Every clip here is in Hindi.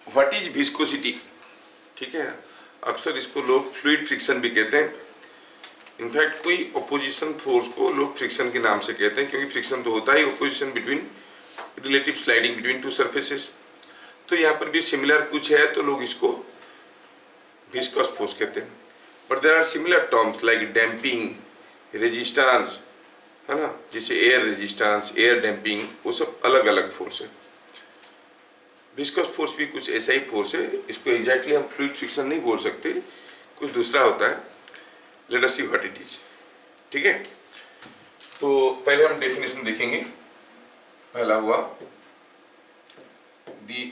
व्हाट इज विस्कोसिटी, ठीक है। अक्सर इसको लोग फ्लूइड फ्रिक्शन भी कहते हैं। इनफैक्ट कोई अपोजिशन फोर्स को लोग फ्रिक्शन के नाम से कहते हैं, क्योंकि फ्रिक्शन तो होता ही opposition between relative sliding between two surfaces. तो यहाँ पर भी सिमिलर कुछ है, तो लोग इसको विस्कस फोर्स कहते हैं। But there are similar terms like damping, resistance, है ना, जैसे एयर रेजिस्टेंस, एयर डैम्पिंग, वो सब अलग अलग फोर्स है। विस्कस फोर्स भी कुछ ऐसा ही फोर्स है, इसको एग्जैक्टली हम फ्लूइड फ्रिक्शन नहीं बोल सकते, कुछ दूसरा होता है। Let us see what it is, ठीक है। तो पहले हम डेफिनेशन देखेंगे। पहला हुआ the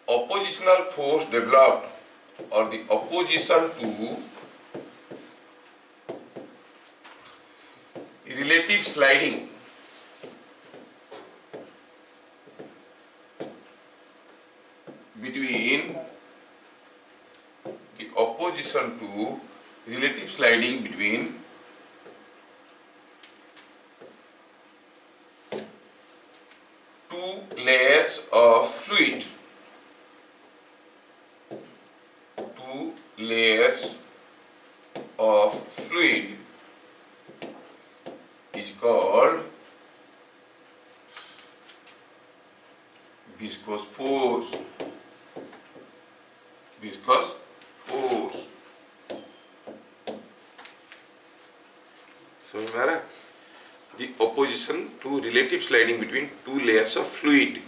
oppositional force developed or the opposition to relative sliding between the opposition to relative sliding between two layers of fluid, layers of fluid is called viscous force. Viscous force, समझ में आ रहा है? The opposition to relative sliding between two layers of fluid,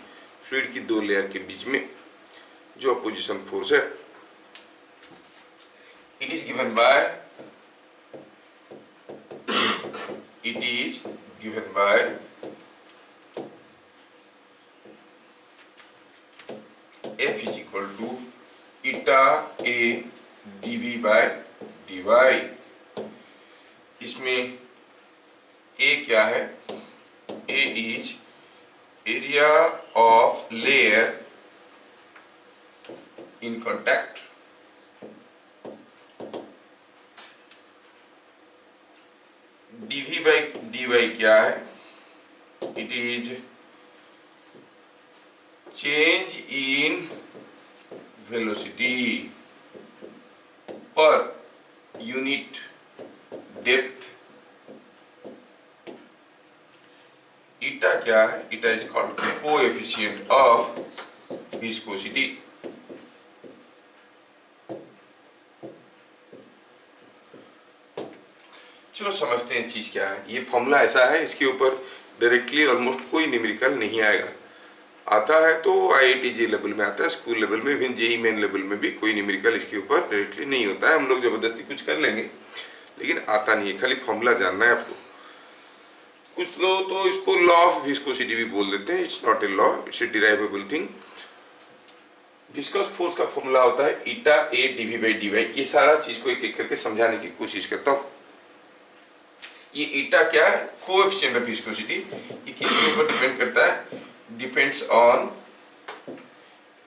fluid की दो लेयर के बीच में जो opposition force है, it is given by F is equal to eta a dv by dy। इसमें a क्या है? a is area of layer in contact, dv by dy क्या है? It is change in velocity per unit depth। eta क्या है? eta is called coefficient of viscosity। चलो समझते हैं चीज क्या है। ये फॉर्मूला ऐसा है, इसके ऊपर डायरेक्टली ऑलमोस्ट कोई न्यूमेरिकल नहीं आएगा। आता है तो आईआईटी जे लेवल में आता है, स्कूल लेवल में, इवन जेई मेन लेवल में भी कोई न्यूमेरिकल इसके ऊपर डायरेक्टली नहीं होता है। हम लोग जबरदस्ती कुछ कर लेंगे, लेकिन आता नहीं है, खाली फॉर्मूला जानना है आपको। कुछ लोग तो इसको लॉ ऑफ विस्कोसिटी भी बोल देते हैं। It's not a law, it's a derivable thing. Viscous force का फॉर्मूला होता है eta A DV by D Y. ये सारा चीज को एक एक करके समझाने की कोशिश करता हूँ। ये ईटा क्या है? Coefficient of viscosity. ये किसके ऊपर डिपेंड करता है? Depends on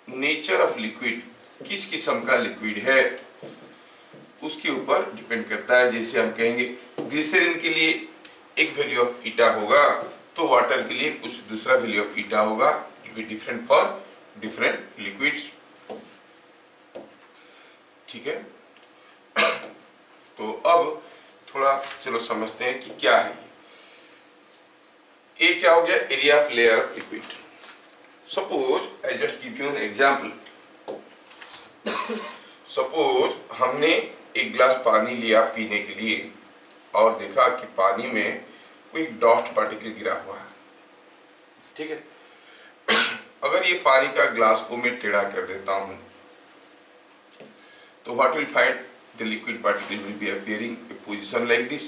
nature of liquid, किस किस्म का लिक्विड है उसके ऊपर डिपेंड करता है। जैसे हम कहेंगे ग्लिसरीन के लिए एक वैल्यू ऑफ ईटा होगा, तो वाटर के लिए कुछ दूसरा वैल्यू ऑफ ईटा होगा। It will be different for different liquids, ठीक है। तो अब थोड़ा चलो समझते हैं कि क्या है ये। क्या हो गया? Area of layer of liquid. Suppose I just give you an example. Suppose हमने एक गिलास पानी लिया पीने के लिए और देखा कि पानी में कोई डस्ट पार्टिकल गिरा हुआ है, ठीक है। अगर ये पानी का ग्लास को मैं टेढ़ा कर देता हूं तो what will find? The liquid particle will be appearing in position like this,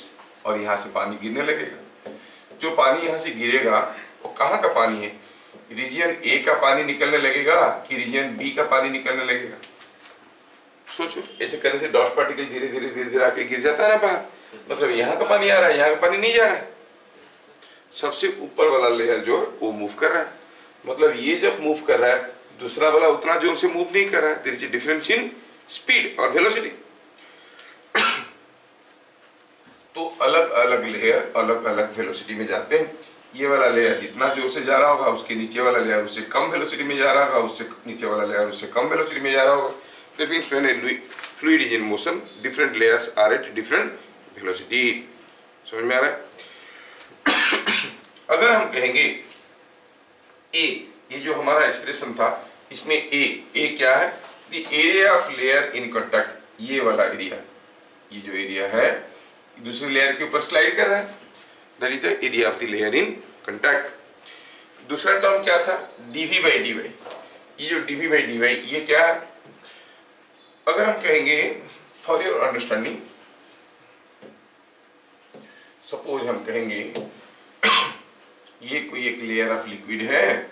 और यहाँ से पानी गिरने लगेगा। जो पानी यहाँ से गिरेगा वो कहाँ का पानी है? रीजन ए का पानी निकलने लगेगा कि रीजन बी का पानी निकलने लगेगा? सोचो, ऐसे करने से डस्ट पार्टिकल धीरे धीरे धीरे धीरे आके गिर जाता है ना बाहर। मतलब यहाँ का पानी आ रहा है, यहाँ का पानी नहीं जा रहा है। सबसे ऊपर वाला लेयर जो है वो मूव कर रहा है। मतलब ये जब मूव कर रहा है, दूसरा वाला उतना जोर से मूव नहीं कर रहा है। There is a difference in speed और वेलोसिटी। तो अलग अलग लेयर अलग अलग वेलोसिटी में जाते हैं। ये वाला लेयर जितना जोर से जा रहा होगा उसके नीचे वाला लेयर उससे कम वेलोसिटी में जा रहा होगा, उससे नीचे वाला लेयर उससे कम वेलोसिटी में जा रहा होगा। That means when a fluid is in motion different layers are at different velocity. समझ में आ रहा है? अगर हम कहेंगे ए, ये जो हमारा एक्सप्रेशन था इसमें ए क्या है? The area of layer in contact, ये वाला एरिया, ये जो एरिया है दूसरे लेयर के ऊपर स्लाइड कर रहा है, that is the area of the layer in contact. दूसरा टर्म क्या था? DV by D Y. ये जो डीवी बाई डी वाई ये क्या है? अगर हम कहेंगे फॉर योर अंडरस्टैंडिंग, सपोज हम कहेंगे ये कोई एक लेयर ऑफ लिक्विड है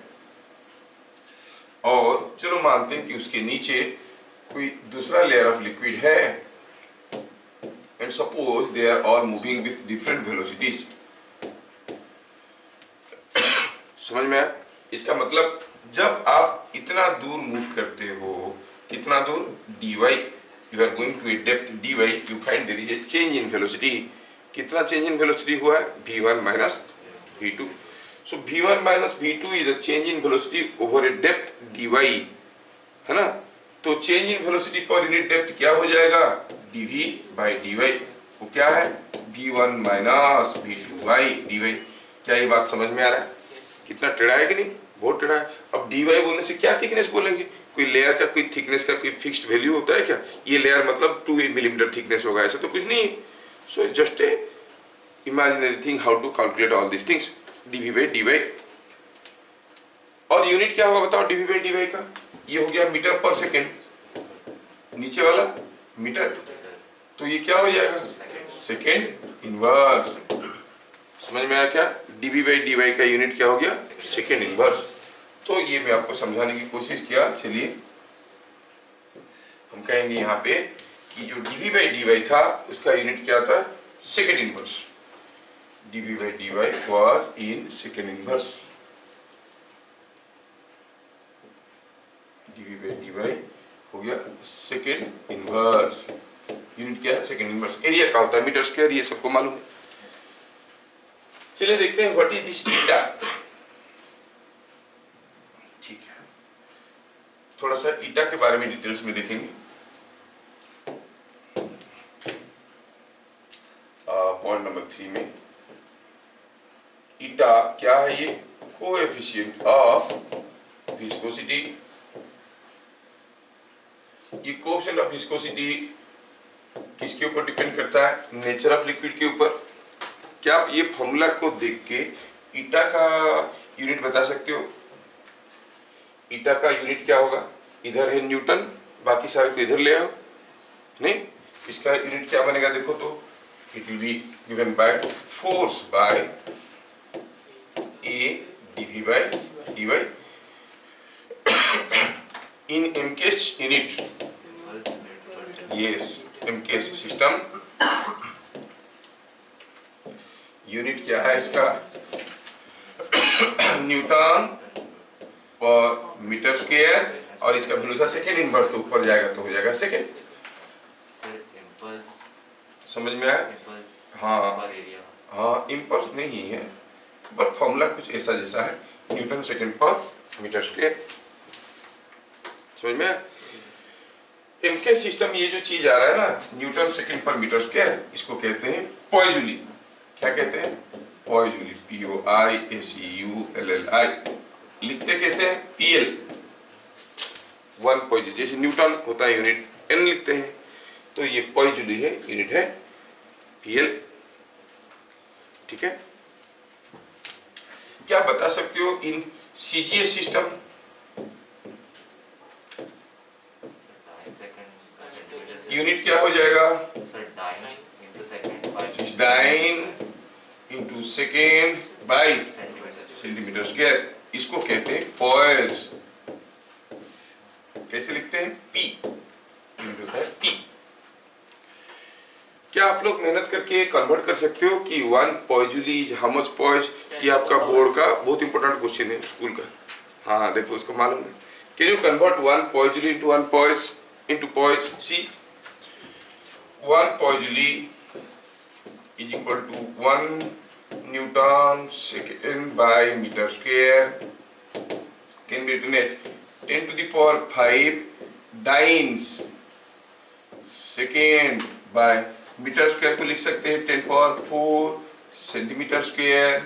और चलो मानते हैं कि उसके नीचे कोई दूसरा लेयर ऑफ लिक्विड है and suppose they are all moving with different velocities. समझ में आया? इसका मतलब जब आप इतना दूर मूव करते हो, कितना दूर? dy, you are going to a depth dy, you find there is a change in velocity। कितना चेंज इन वेलोसिटी हुआ है? v1 minus v2। So v1 minus v2 is a change in velocity over A depth dy, है ना? तो change in velocity per unit depth क्या हो जाएगा? dv by dy। वो क्या है? v1 minus v2 by dy। क्या ये बात समझ में आ रहा है? कितना टेढ़ा है कि नहीं? बहुत टेढ़ा है। अब dy बोलने से क्या थिकनेस बोलेंगे? कोई लेयर का कोई थिकनेस का कोई फिक्स्ड वैल्यू होता है क्या? ये लेयर मतलब 2 मिलीमीटर थिकनेस होगा, ऐसा तो कुछ नहीं है। So just a imaginary thing how to calculate all this things, dv by dy। और यूनिट क्या होगा बताओ dv बाई dy का? ये हो गया मीटर पर सेकेंड, नीचे वाला मीटर, तो ये क्या हो जाएगा? Second inverse. समझ में आया क्या? dv बाई dy का यूनिट क्या हो गया? Second inverse. तो ये मैं आपको समझाने की कोशिश किया। चलिए हम कहेंगे यहाँ पे कि जो dv बाई dy था उसका यूनिट क्या था? Second inverse. dv by dy was in second inverse. dv by dy हो गया सेकेंड इनवर्स। यूनिट क्या है? Second inverse. एरिया का होता है मीटर स्क्वायर, ये सबको मालूम है। चलिए देखते हैं व्हाट इज दिस ईटा। ठीक है, थोड़ा सा ईटा के बारे में डिटेल्स में देखेंगे। पॉइंट नंबर 3 में ईटा क्या है? ये कोएफिशिएंट ऑफ विस्कोसिटी। ये कोएफिशिएंट ऑफ विस्कोसिटी किसके ऊपर डिपेंड करता है? नेचर ऑफ लिक्विड के ऊपर। क्या आप ये फॉर्मूला को देख के ईटा का यूनिट बता सकते हो? ईटा का यूनिट क्या होगा? इधर है न्यूटन, बाकी सारे को इधर ले आओ। नहीं, इसका यूनिट क्या बनेगा? देखो तो it will be given by force by a dv by dy in mks unit. Yes, mks system unit क्या है इसका? न्यूटन पर मीटर स्क्वायर, और इसका वैल्यू था सेकेंड इनवर्स, तो ऊपर जाएगा तो हो जाएगा सेकेंड। समझ में आया? हाँ हाँ, इम्पल्स नहीं है, बट फॉर्मूला कुछ ऐसा जैसा है, न्यूटन सेकेंड पर मीटर स्क्वायर। समझ में आया? इनके सिस्टम ये जो चीज आ रहा है ना, न्यूटन सेकेंड पर मीटर स्क्वायर, इसको कहते हैं पॉइजूली। क्या कहते हैं? पॉइजूली, POISEULLI। लिखते कैसे हैं? PL, 1 पॉइजूली। जैसे न्यूटन होता है यूनिट N लिखते हैं, तो ये पॉइजूली है, यूनिट है PL। ठीक है? क्या बता सकते हो इन CGS सिस्टम? यूनिट क्या हो जाएगा? Dyne into second by centimetre square. इसको कहते हैं पॉइज। कैसे लिखते हैं? P इंटू है P। क्या आप लोग मेहनत करके कन्वर्ट कर सकते हो कि 1 पॉइजूली हाउ मच पॉइज? ये आपका बोर्ड का बहुत इंपॉर्टेंट क्वेश्चन है स्कूल का। हाँ देखो, उसको मालूम है। Can you convert 1 poiseuille into 1 poise into poise? See, 1 poiseuille is equal to 1 newton second by metre square can be written as 10 to the power 5 dynes second by metre square को लिख सकते हैं 10 power 4 centimetre square,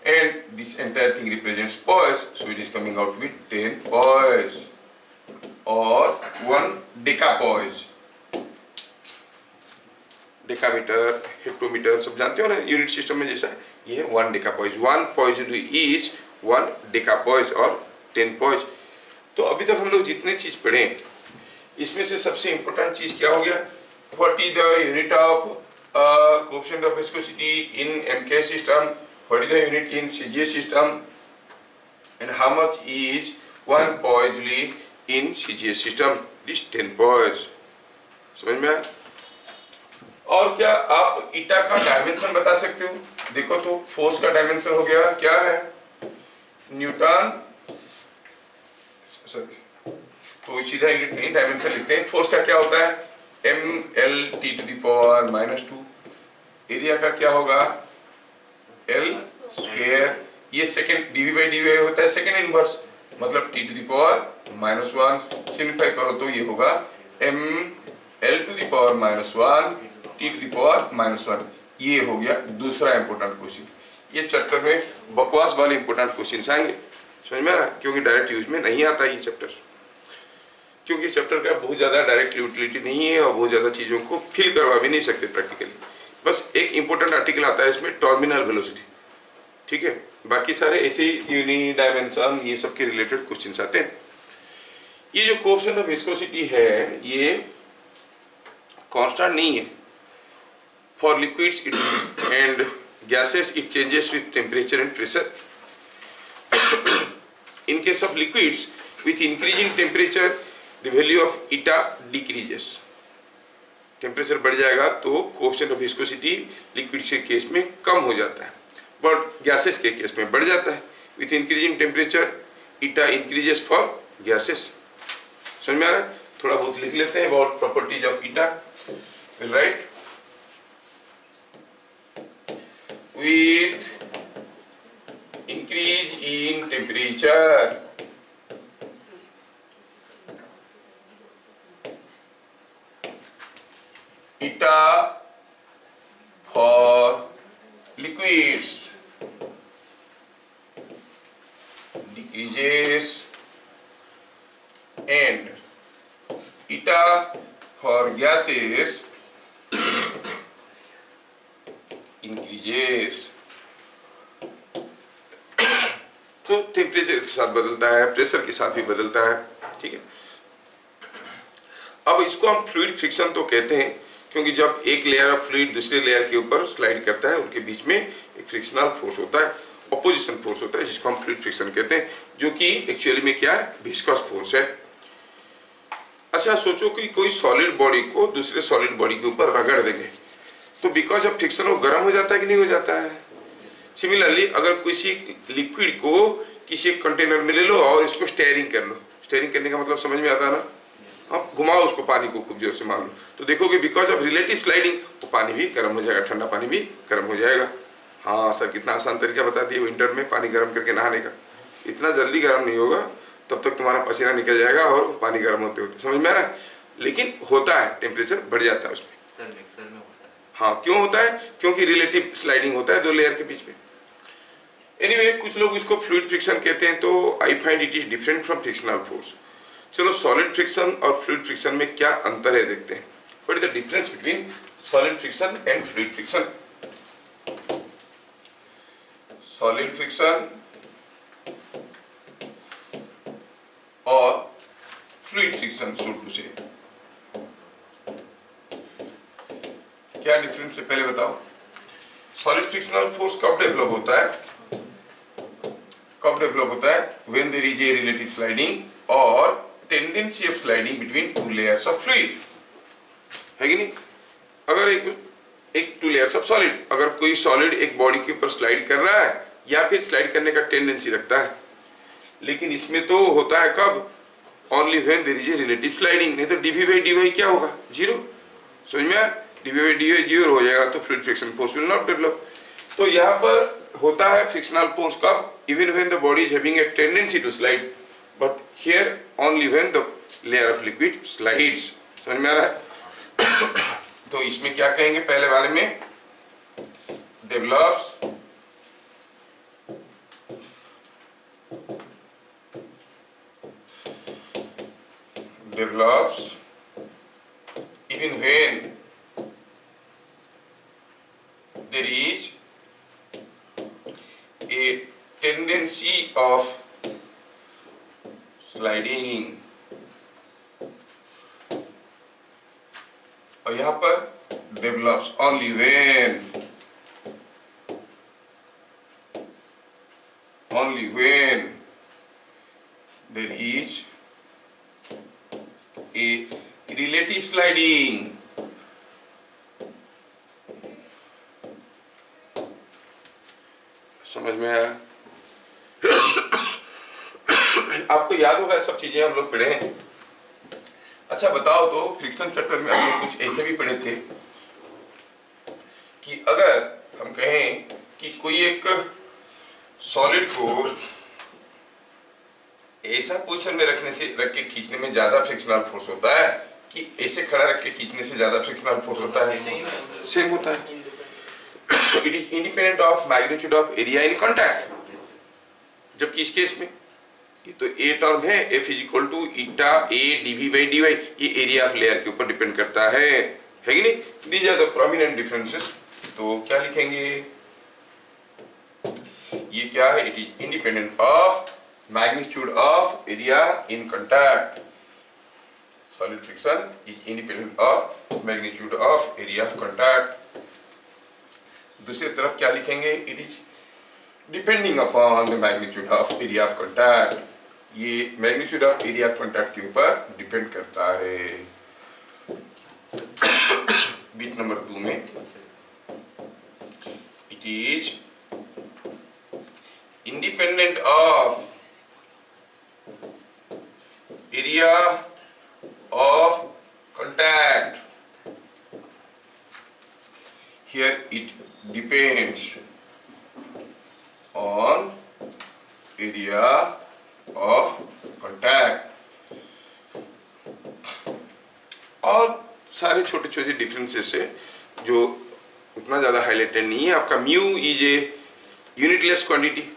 and this entire thing represents poise, so it is coming out with 10 poise or 1 decapoise. Decametre, hectometre सब जानते हो ना यूनिट सिस्टम में, जैसा ये है 1 डेकापॉइज। 1 पॉइज इज 1 डेकापॉइज और 10 पॉइज। तो अभी तक हम लोग जितने चीज पढ़े इसमें से सबसे इंपॉर्टेंट चीज क्या हो गया, what is the unit of coefficient of viscosity in MK system, what is the unit in CGS system, and how much is 1 poiseuille in CGS system, this 10 poise. समझ में आया? और क्या आप ईटा का डायमेंशन बता सकते हो? देखो तो फोर्स का डायमेंशन हो गया, क्या है, न्यूटन, तो सीधा यूनिट नहीं डायमेंशन लिखते हैं। फोर्स का क्या होता है, mL/T⁻²। एरिया का क्या होगा, L²। ये सेकेंड dV/dy होता है सेकेंड इनवर्स, मतलब T⁻⁻1। सिंप्लीफाई करो तो ये होगा mL⁻⁻1 T⁻⁻1। ये हो गया दूसरा इंपोर्टेंट क्वेश्चन। ये चैप्टर में बकवास वाले इंपोर्टेंट क्वेश्चंस आएंगे, समझ में आ रहा है? क्योंकि डायरेक्ट यूज में नहीं आता ये चैप्टर, क्योंकि चैप्टर का बहुत ज़्यादा डायरेक्ट यूटिलिटी नहीं है और बहुत ज़्यादा चीज़ों को फील करवा भी नहीं सकते प्रैक्टिकली। बस एक इंपॉर्टेंट आर्टिकल आता है इसमें, टर्मिनल वेलोसिटी, ठीक है। बाकी सारे ऐसे यूनिट डायमेंशन ये सब के रिलेटेड क्वेश्चंस आते हैं। ये जो कोएफिशिएंट ऑफ विस्कोसिटी है ये कांस्टेंट नहीं है। For liquids and gases it changes with temperature and pressure. in case of liquids with increasing temperature the value of eta decreases। Temperature बढ़ जाएगा तो कोएफिशिएंट ऑफ विस्कोसिटी लिक्विड के केस में कम हो जाता है, बट गैसेस के केस में बढ़ जाता है। With increasing temperature eta increases for gases. समझ में आ रहा है? थोड़ा बहुत लिख लेते हैं about properties of eta। Will write with increase in temperature eta for liquids decreases and eta for gases increases. तो टेम्परेचर के साथ बदलता है, प्रेशर के साथ भी बदलता है, ठीक है। अब इसको हम फ्लूइड फ्रिक्शन तो कहते हैं, क्योंकि जब एक लेयर ऑफ फ्लूइड दूसरे लेयर के ऊपर स्लाइड करता है उनके बीच में एक फ्रिक्शनल फोर्स होता है, ऑपोजिशन फोर्स होता है, जिसको हम फ्लूइड फ्रिक्शन कहते हैं, जो कि एक्चुअली में क्या है, विस्कस फोर्स है। अच्छा सोचो कि कोई सॉलिड बॉडी को दूसरे सॉलिड बॉडी के ऊपर रगड़ देंगे तो बिकॉज ऑफ फ्रिक्शन वो गर्म हो जाता है कि नहीं हो जाता है। सिमिलरली अगर किसी लिक्विड को किसी एक कंटेनर में ले लो और इसको स्टेयरिंग कर लो, स्टेयरिंग करने का मतलब समझ में आता है ना, आप घुमाओ उसको, पानी को खूब जोर से मान लो, तो देखोगे बिकॉज ऑफ रिलेटिव स्लाइडिंग वो पानी भी गर्म हो जाएगा, ठंडा पानी भी गर्म हो जाएगा। हाँ सर, कितना आसान तरीका बता दिए विंटर में पानी गर्म करके नहाने का। इतना जल्दी गर्म नहीं होगा, तब तक तुम्हारा पसीना निकल जाएगा और पानी गर्म होते होते, समझ में आ रहा है? लेकिन होता है, टेम्परेचर बढ़ जाता है उसमें। मिक्सर में होता है। हाँ क्यों होता है? क्योंकि रिलेटिव स्लाइडिंग होता है दो लेयर के बीच में। एनीवे कुछ लोग इसको फ्लूइड फ्रिक्शन कहते हैं, तो I find it is different from frictional force. चलो सॉलिड फ्रिक्शन और फ्लूइड फ्रिक्शन में क्या अंतर है देखते हैं। What is the difference between solid friction and fluid friction? Solid friction और फ्लूइड फ्रिक्शन, सो टू से क्या डिफरेंस है पहले बताओ। सॉलिड फ्रिक्शनल फोर्स कब डेवलप होता है? कब डेवलप होता है? When there is a relative sliding और tendency of sliding between two layers of fluid, है कि नहीं? अगर एक टू लेयर्स ऑफ सॉलिड, अगर कोई सॉलिड एक बॉडी के ऊपर स्लाइड कर रहा है या फिर स्लाइड करने का टेंडेंसी रखता है, लेकिन इसमें तो होता है कब? Only when there is a relative sliding. नहीं तो dV/dy क्या होगा? जीरो। समझ में आया? dV/dy जीरो हो जाएगा तो fluid friction force will not develop. तो यहाँ पर होता है फ्रिक्शनल फोर्स कब, even when the body is having a tendency to slide, but here only when the layer of liquid slides. समझ में आ रहा है? तो इसमें क्या कहेंगे, पहले वाले में develops even when there is a tendency of sliding, और यहाँ पर develops only when there is a relative sliding। समझ में आया? आपको याद होगा सब चीजें हम लोग पढ़े हैं। अच्छा बताओ तो फ्रिक्शन चैप्टर में हम लोग कुछ ऐसे भी पढ़े थे कि अगर हम कहें कि कोई एक सॉलिड को ऐसा पोजीशन में रख के खींचने में ज्यादा फ्रिक्शनल फोर्स होता है कि ऐसे खड़ा रख के खींचने से ज्यादा फ्रिक्शनल फोर्स होता है? सेम होता है। It is independent of magnitude of area in contact. जबकि इस केस में ये तो ए टर्म है, F is equal to eta A DV by D Y, ये एरिया ऑफ लेयर के ऊपर डिपेंड करता है कि नहीं? These are the prominent differences. तो क्या लिखेंगे, ये क्या है, it is independent of magnitude of area in contact। Solid friction is independent of magnitude of area of contact। दूसरी तरफ क्या लिखेंगे, it is depending upon the magnitude of area of contact। ये magnitude of area of contact के ऊपर डिपेंड करता है। बीट नंबर 2 में it is independent of area of contact। Here it depends on area of contact। और सारे छोटे छोटे डिफरेंसेस है जो उतना ज्यादा हाईलाइटेड नहीं है। आपका mu is a unitless quantity,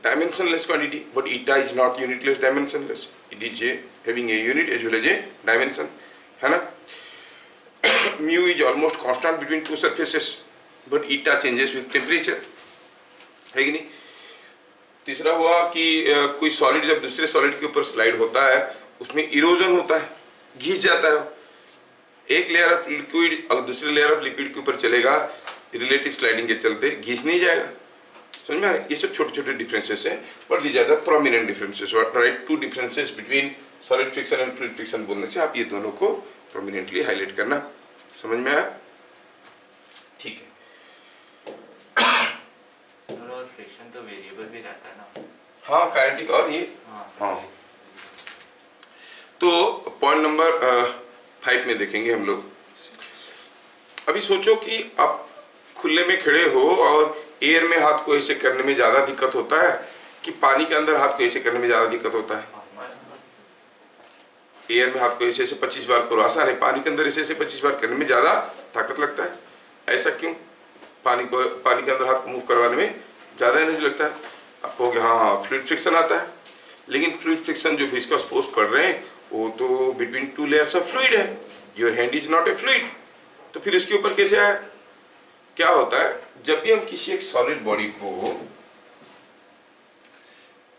dimensionless quantity, but eta is not unitless dimensionless, it is having a unit as well as a dimension, है ना? mu is almost constant between two surfaces, but eta changes with temperature, है कि नहीं? तीसरा हुआ कि कोई सॉलिड जब दूसरे सॉलिड के ऊपर स्लाइड होता है उसमें इरोजन होता है, घिस जाता है। एक लेयर ऑफ लिक्विड अगर दूसरे लेयर ऑफ लिक्विड के ऊपर चलेगा, रिलेटिव स्लाइडिंग के चलते घिस नहीं जाएगा। समझ में आ रहा है? ये सब छोटे छोटे डिफरेंसेस हैं, but these are the prominent differences. What write two differences between solid friction and fluid friction बोलने से आप ये दोनों को प्रोमिनेंटली हाईलाइट करना। समझ में आया? ठीक है। और फ्रिक्शन तो वेरिएबल भी रहता है ना? हाँ, काइनेटिक और ये हाँ। तो पॉइंट नंबर 5 में देखेंगे हम लोग। अभी सोचो कि आप खुले में खड़े हो और एयर में हाथ को ऐसे करने में ज्यादा दिक्कत होता है कि पानी के अंदर हाथ को ऐसे करने में ज्यादा दिक्कत होता है? एयर में हाथ को ऐसे ऐसे 25 बार करो आसान है, पानी के अंदर ऐसे ऐसे 25 बार करने में ज्यादा ताकत लगता है। ऐसा क्यों? पानी के अंदर हाथ को मूव करवाने में ज्यादा एनर्जी लगता है। आप कहोगे हाँ फ्लूइड फ्रिक्शन आता है, लेकिन फ्लूइड फ्रिक्शन जो विस्कस फोर्स पड़ रहे हैं वो तो between two layers of fluid है। Your hand is not a fluid, तो फिर उसके ऊपर कैसे आया? क्या होता है, जब भी हम किसी एक सॉलिड बॉडी को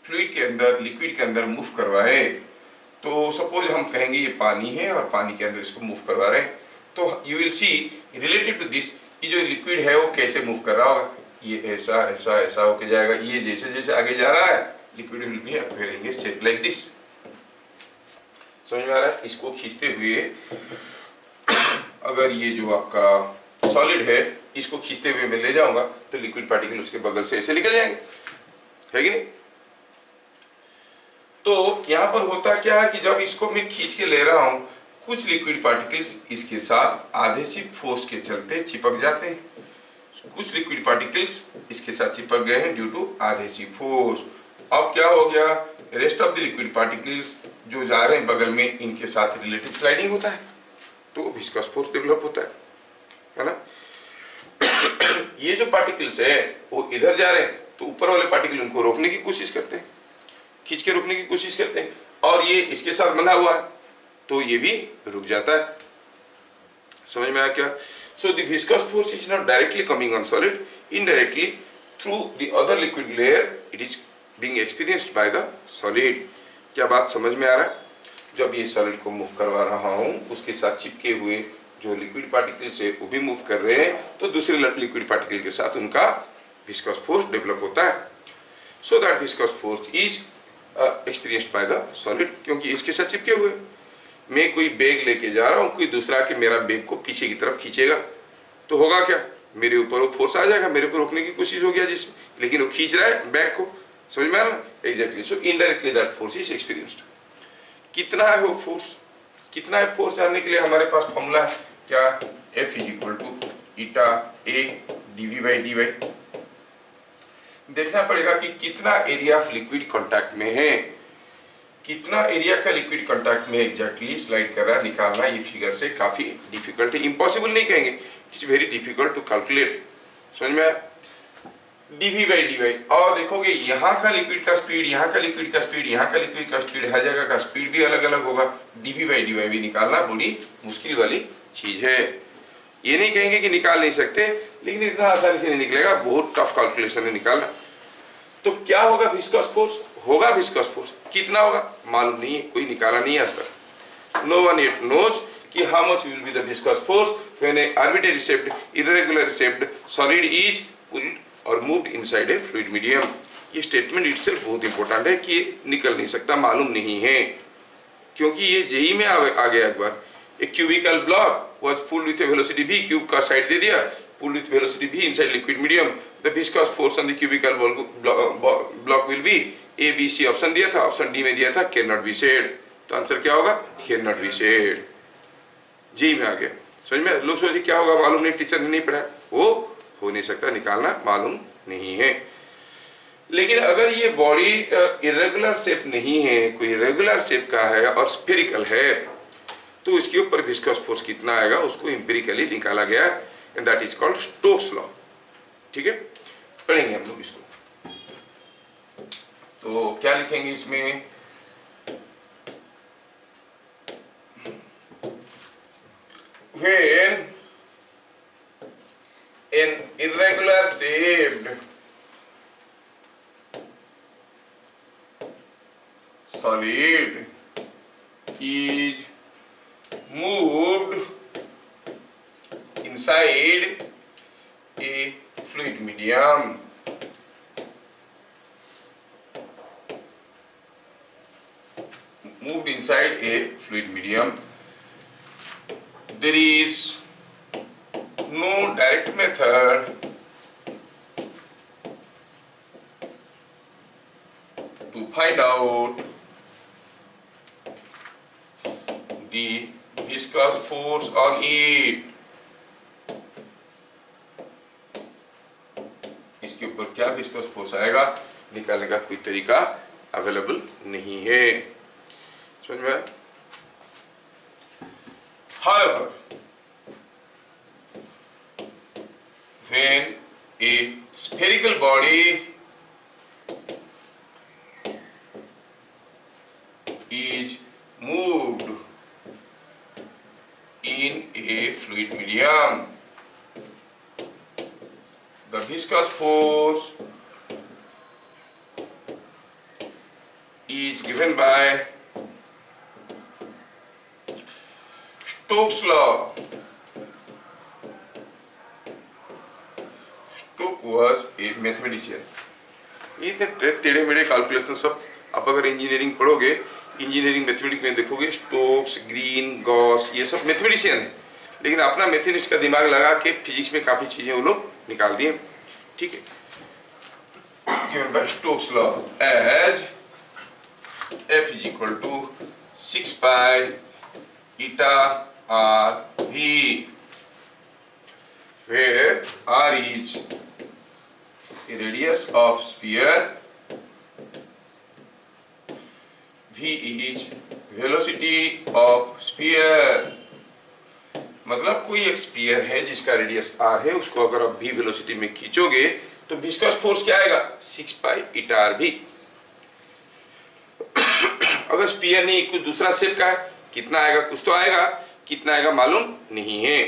फ्लूइड के अंदर, लिक्विड के अंदर मूव करवाए, तो सपोज हम कहेंगे ये पानी है और पानी के अंदर इसको मूव करवा रहे हैं, तो you will see related to this ये जो लिक्विड है वो कैसे मूव कर रहा होगा। ये ऐसा ऐसा ऐसा होके जाएगा, ये जैसे जैसे आगे जा रहा है liquid will be appearing in shape like this. समझ में आ रहा है? इसको खींचते हुए अगर ये जो आपका सॉलिड है इसको खींचते हुए मैं ले जाऊंगा तो लिक्विड पार्टिकल उसके बगल से ऐसे निकल जाएंगे, है कि नहीं? तो यहाँ पर होता क्या है कि जब इसको मैं खींच के ले रहा हूँ, कुछ लिक्विड पार्टिकल्स इसके साथ आधे शिप फोर्स के चलते चिपक जाते हैं। कुछ लिक्विड पार्टिकल्स इसके साथ चिपक गए हैं ड्यू टू एडहेसिव फोर्स। अब क्या हो गया, rest of the liquid particles जो जा रहे हैं बगल में, इनके साथ रिलेटिव स्लाइडिंग होता है तो विस्कस फोर्स डेवलप होता है ना। ये जो पार्टिकल्स है वो इधर जा रहे हैं तो ऊपर वाले पार्टिकल उनको रोकने की कोशिश करते हैं, खींच के रोकने की कोशिश करते हैं, और ये इसके साथ बंधा हुआ है तो ये भी रुक जाता है। समझ में आया क्या? So the viscous force is not directly coming on solid, indirectly through the other liquid layer it is being experienced by the solid. क्या बात समझ में आ रहा है? जब ये सॉलिड को मूव करवा रहा हूं, उसके साथ चिपके हुए जो लिक्विड पार्टिकल्स है वो भी मूव कर रहे हैं, तो दूसरे लिक्विड पार्टिकल के साथ उनका विस्कस फोर्स डेवलप होता है। So that viscous force is experienced by the solid, क्योंकि इसके साथ चिपके हुए। मैं कोई बैग लेके जा रहा हूँ, कोई दूसरा के मेरा बैग को पीछे की तरफ खींचेगा तो होगा क्या, मेरे ऊपर वो फोर्स आ जाएगा, मेरे को रोकने की कोशिश हो गया जिससे, लेकिन वो खींच रहा है बैग को। समझ में आ रहा? Exactly. So indirectly that force is experienced. कितना है वो फोर्स, कितना है फोर्स जानने के लिए हमारे पास फॉर्मूला है क्या, F is equal to eta A dv by dy। देखना पड़ेगा कि कितना एरिया ऑफ लिक्विड कांटेक्ट में है, कितना एरिया का लिक्विड कांटेक्ट में एग्जैक्टली स्लाइड कर रहा है, निकालना ये फिगर से काफी डिफिकल्ट है, इम्पॉसिबल नहीं कहेंगे, it is very difficult to calculate. समझ में आया? dv by dy। और देखोगे यहाँ का लिक्विड का स्पीड, यहाँ का लिक्विड का स्पीड, यहाँ का लिक्विड का स्पीड, हर जगह का स्पीड भी अलग अलग होगा। dv बाई dy भी निकालना बड़ी मुश्किल वाली चीज है। ये नहीं कहेंगे कि निकाल नहीं सकते, लेकिन इतना आसानी से नहीं निकलेगा, बहुत टफ कैलकुलेशन है निकालना। तो क्या होगा विस्कस फोर्स, होगा विस्कस फोर्स, कितना होगा मालूम नहीं है, कोई निकाला नहीं है आज तक। नो वन येट नोज कि how much will be the viscous force when a arbitrary shaped irregular shaped solid is pulled और moved inside a fluid medium. ये स्टेटमेंट इटसेल्फ बहुत इंपॉर्टेंट है कि निकल नहीं सकता, मालूम नहीं है, क्योंकि ये जेई में आ गया एक बार। एक cubical block was pulled with a velocity v, cube का साइड दे दिया, pulled with velocity v inside liquid medium, the viscous force on the cubical block will be a b c। Option दिया था, ऑप्शन डी में दिया था कैन नॉट बी सेड, तो आंसर क्या होगा कैन नॉट बी सेड। जी में आ गया। समझ में? लोग सोचे क्या होगा मालूम नहीं, टीचर ने नहीं पढ़ाया, वो हो नहीं सकता, निकालना मालूम नहीं है। लेकिन अगर ये बॉडी इरेगुलर शेप नहीं है, कोई रेगुलर शेप का है और स्फेरिकल है, तो इसके ऊपर विस्कस फोर्स कितना आएगा उसको एम्पिरिकली निकाला गया, and that is called Stokes law. ठीक है, पढ़ेंगे हम लोग इसको। तो क्या लिखेंगे इसमें, when an irregular shaped solid is moved inside a fluid medium, moved inside a fluid medium, there is no direct method to find out the viscous force on it। इसके ऊपर क्या विस्कस फोर्स आएगा निकालने का कोई तरीका अवेलेबल नहीं है। समझ में आया? However, when a spherical body is moved in a fluid medium, the viscous force is given by Stokes law। Stokes was a mathematician। ये टेढ़े मेढ़े कैलकुलेशन सब आप अगर इंजीनियरिंग पढ़ोगे, इंजीनियरिंग मैथमेटिक्स में देखोगे, स्टोक्स, ग्रीन, गॉस, ये सब मैथमेटिशियन है, लेकिन अपना मैथमेटिक्स का दिमाग लगा के फिजिक्स में काफ़ी चीज़ें वो लोग निकाल दिए। ठीक है, given by Stokes law as F is equal to 6 pi eta r v। where r is the radius of sphere, v is velocity of sphere। मतलब कोई एक स्फीयर है जिसका रेडियस r है, उसको अगर आप v वेलोसिटी में खींचोगे तो विस्कस फोर्स क्या आएगा, 6 पाई ईटा r v। अगर स्फीयर नहीं कुछ दूसरा शेप का है, कितना आएगा, कुछ तो आएगा, कितना आएगा मालूम नहीं है।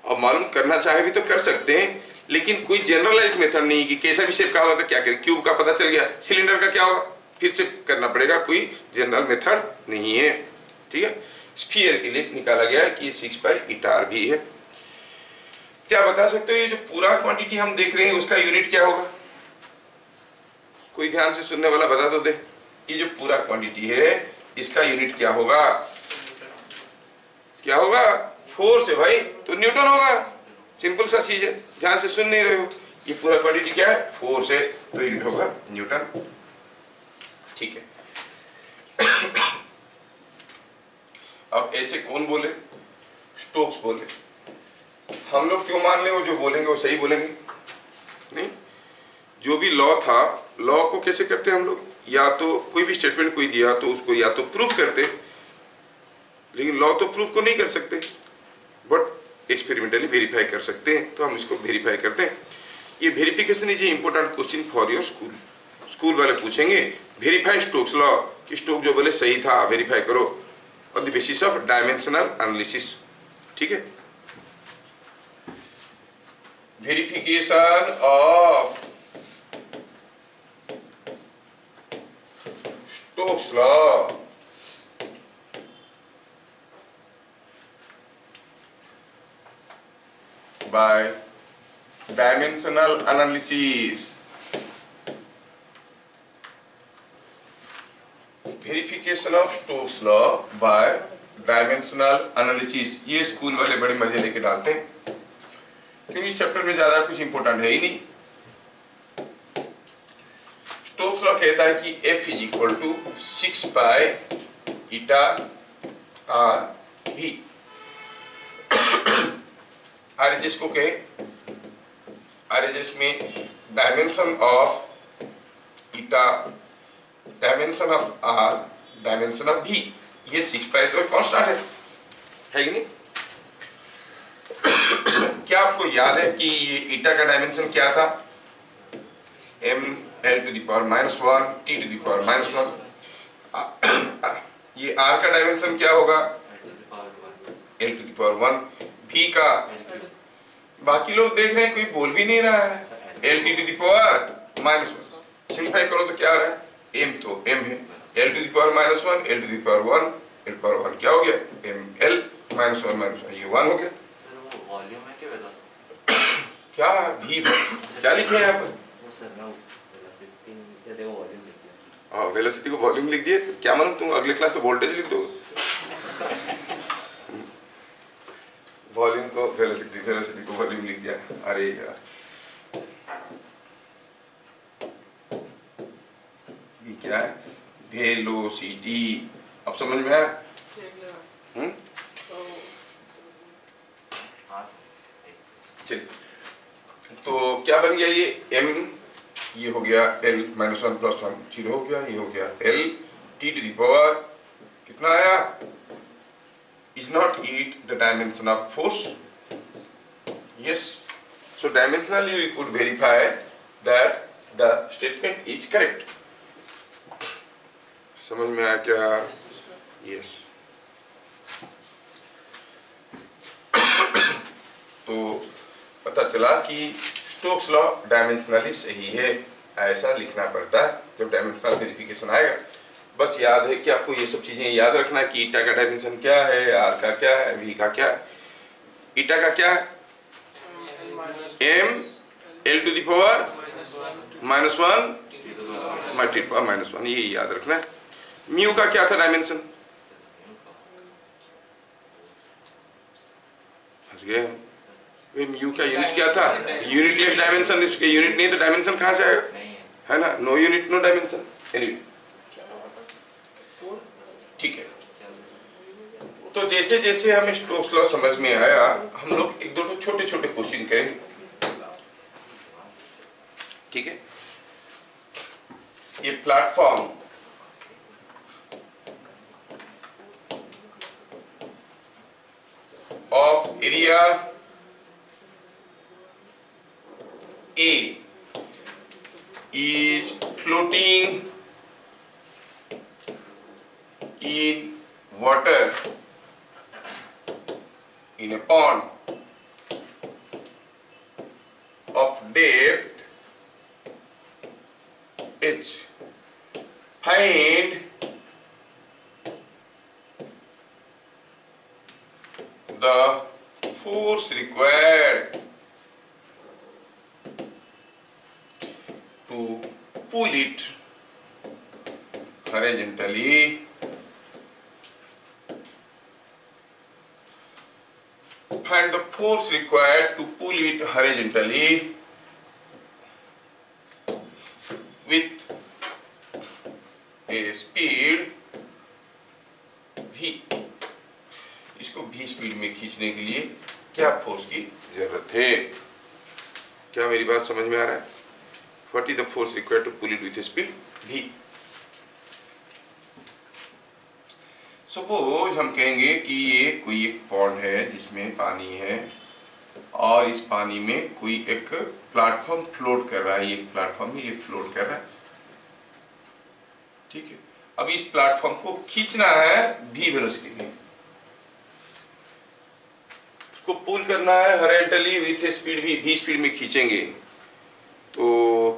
और मालूम करना चाहे भी तो कर सकते हैं, लेकिन कोई जनरलाइज मेथड नहीं कि कैसा भी शेप का होगा तो क्या करें। क्यूब का पता चल गया, सिलेंडर का क्या होगा, फिर से करना पड़ेगा, कोई जनरल मेथड नहीं है। ठीक है, स्फीयर के लिए निकाला गया है कि ये 6 पाई ईटा r भी है। क्या बता सकते हो ये जो पूरा क्वांटिटी हम देख रहे हैं उसका यूनिट क्या होगा, कोई ध्यान से सुनने वाला बता दो दे। ये जो पूरा क्वांटिटी है इसका यूनिट क्या होगा, क्या होगा, फोर्स है भाई, तो न्यूटन होगा। सिंपल सा चीज है, ध्यान से सुन नहीं रहे हो। ये पूरा क्वांटिटी क्या है, फोर्स है, तो यूनिट होगा न्यूटन। ठीक है, अब ऐसे कौन बोले, स्टोक्स बोले। हम लोग क्यों मान ले वो जो बोलेंगे वो सही बोलेंगे, नहीं। जो भी लॉ था, लॉ को कैसे करते हैं हम लोग, या तो कोई भी स्टेटमेंट कोई दिया तो उसको या तो प्रूफ करते, लेकिन लॉ तो प्रूफ को नहीं कर सकते, बट एक्सपेरिमेंटली वेरीफाई कर सकते हैं, तो हम इसको वेरीफाई करते हैं। ये verification is a important question for your school. School वाले पूछेंगे वेरीफाई स्टोक्स लॉ, कि स्टोक जो बोले सही था, वेरीफाई करो on the basis of dimensional analysis. ठीक है, verification of Stokes law by dimensional analysis। Verification of Stokes law by dimensional analysis, ये स्कूल वाले बड़े मजे लेके डालते हैं, क्योंकि इस चैप्टर में ज्यादा कुछ इंपॉर्टेंट है ही नहीं। स्टोक्स लॉ कहता है कि F is equal to 6 pi eta r v। RHS को कहे, RHS में dimension of eta, dimension of r, dimension of v, ये 6 पाई तो कांस्टेंट है कि नहीं। क्या आपको याद है कि ईटा का डायमेंशन क्या था, m l to the power -1 t to the power -1। ये r का डायमेंशन क्या होगा, l to the power 1। v का बाकी लोग देख रहे हैं, कोई बोल भी नहीं रहा है, l t to the power -1। Simplify करो तो क्या आ रहा है, m तो m है, l to the power -1, l to the power 1, l power 1 क्या हो गया, m l -1 ये 1 हो गया। सर वो वॉल्यूम है कि वेलोसिटी, क्या v क्या लिखे हैं यहाँ पर, वो सर ना वेलोसिटी जैसे वो वॉल्यूम लिख दिया। हाँ, वेलोसिटी को वॉल्यूम लिख दिए, क्या मालूम तुम अगले क्लास तो वोल्टेज लिख दोगे। वॉल्यूम को वेलोसिटी, वेलोसिटी को वॉल्यूम लिख दिया, अरे यार। ये क्या है, वेलोसिटी, अब समझ में आया। चलिए, तो क्या बन गया ये m, ये हो गया l -1 + 1 0 हो गया, ये हो गया l t to the power कितना आया, is not it the dimension of force? Yes. So dimensionally we could verify that the statement is correct. समझ में आया क्या? Yes. तो पता चला कि स्टोक्स लॉ डायमेंशनली सही है, ऐसा लिखना पड़ता है जब डायमेंशनल वेरिफिकेशन आएगा। बस याद है कि आपको ये सब चीजें याद रखना कि ईटा का डायमेंशन क्या है, आर का क्या है, वी का क्या है। ईटा का क्या है, m l to the power -1 multiply -1, ये याद रखना है। म्यू का क्या था डायमेंशन, फंस गए हम। म्यू का यूनिट क्या था, यूनिटलेस डायमेंशन, इसके यूनिट नहीं तो डायमेंशन कहाँ से आएगा, है ना, no unit no dimension. Anyway ठीक है, तो जैसे जैसे हमें स्टोक्स लॉ समझ में आया, हम लोग एक दो तो छोटे छोटे क्वेश्चन करेंगे, ठीक है। ये platform of area A is floating in water in a pond of depth H. Find the force required to pull it horizontally find the force required to pull it horizontally with a speed v। इसको v स्पीड में खींचने के लिए क्या फोर्स की जरूरत है? क्या मेरी बात समझ में आ रहा है? What is the force required to pull it with a speed v? Suppose हम कहेंगे कि ये कोई एक पॉन्ड है जिसमें पानी है और इस पानी में कोई एक प्लेटफॉर्म फ्लोट कर रहा है। ये प्लेटफॉर्म में ये फ्लोट कर रहा है, ठीक है। अब इस प्लेटफॉर्म को खींचना है v वेलोसिटी में, उसको पुल करना है horizontally with speed v speed में खींचेंगे तो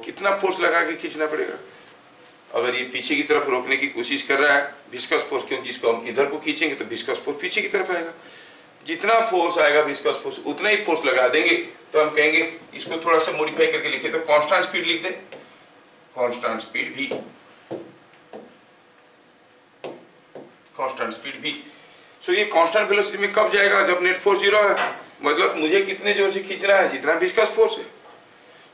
कितना फोर्स लगा के खींचना पड़ेगा? अगर ये पीछे की तरफ रोकने की कोशिश कर रहा है विस्कस फोर्स, क्योंकि इसको हम इधर को खींचेंगे तो विस्कस फोर्स पीछे की तरफ आएगा। जितना फोर्स आएगा विस्कस फोर्स उतना ही फोर्स लगा देंगे। तो हम कहेंगे इसको थोड़ा सा मॉडिफाई करके लिखे तो कांस्टेंट स्पीड लिख दें, constant speed v, constant speed v। सो ये कांस्टेंट वेलोसिटी में कब जाएगा? जब नेट फोर्स 0 है, मतलब मुझे कितने जोर से खींचना है जितना विस्कस फोर्स है।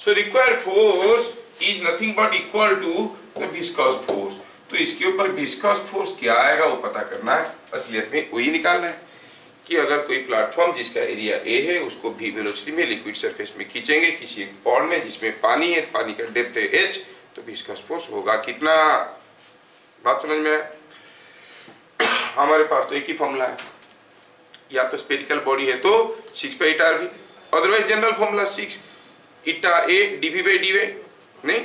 So required force is nothing but equal to the viscous force। तो इसके ऊपर viscous force क्या आएगा वो पता करना है। असलियत में वही निकालना है कि अगर कोई प्लेटफॉर्म जिसका एरिया A है उसको v वेलोसिटी में लिक्विड सरफेस में खींचेंगे किसी एक पॉन्ड में जिसमें पानी है, पानी का डेप्थ है h, तो viscous force होगा कितना? बात समझ में आए? हमारे पास तो एक ही फॉर्मूला है, या तो स्फेरिकल बॉडी है तो 6/8RV, अदरवाइज जनरल फॉर्मूला 6 इटा ए dv by dy। नहीं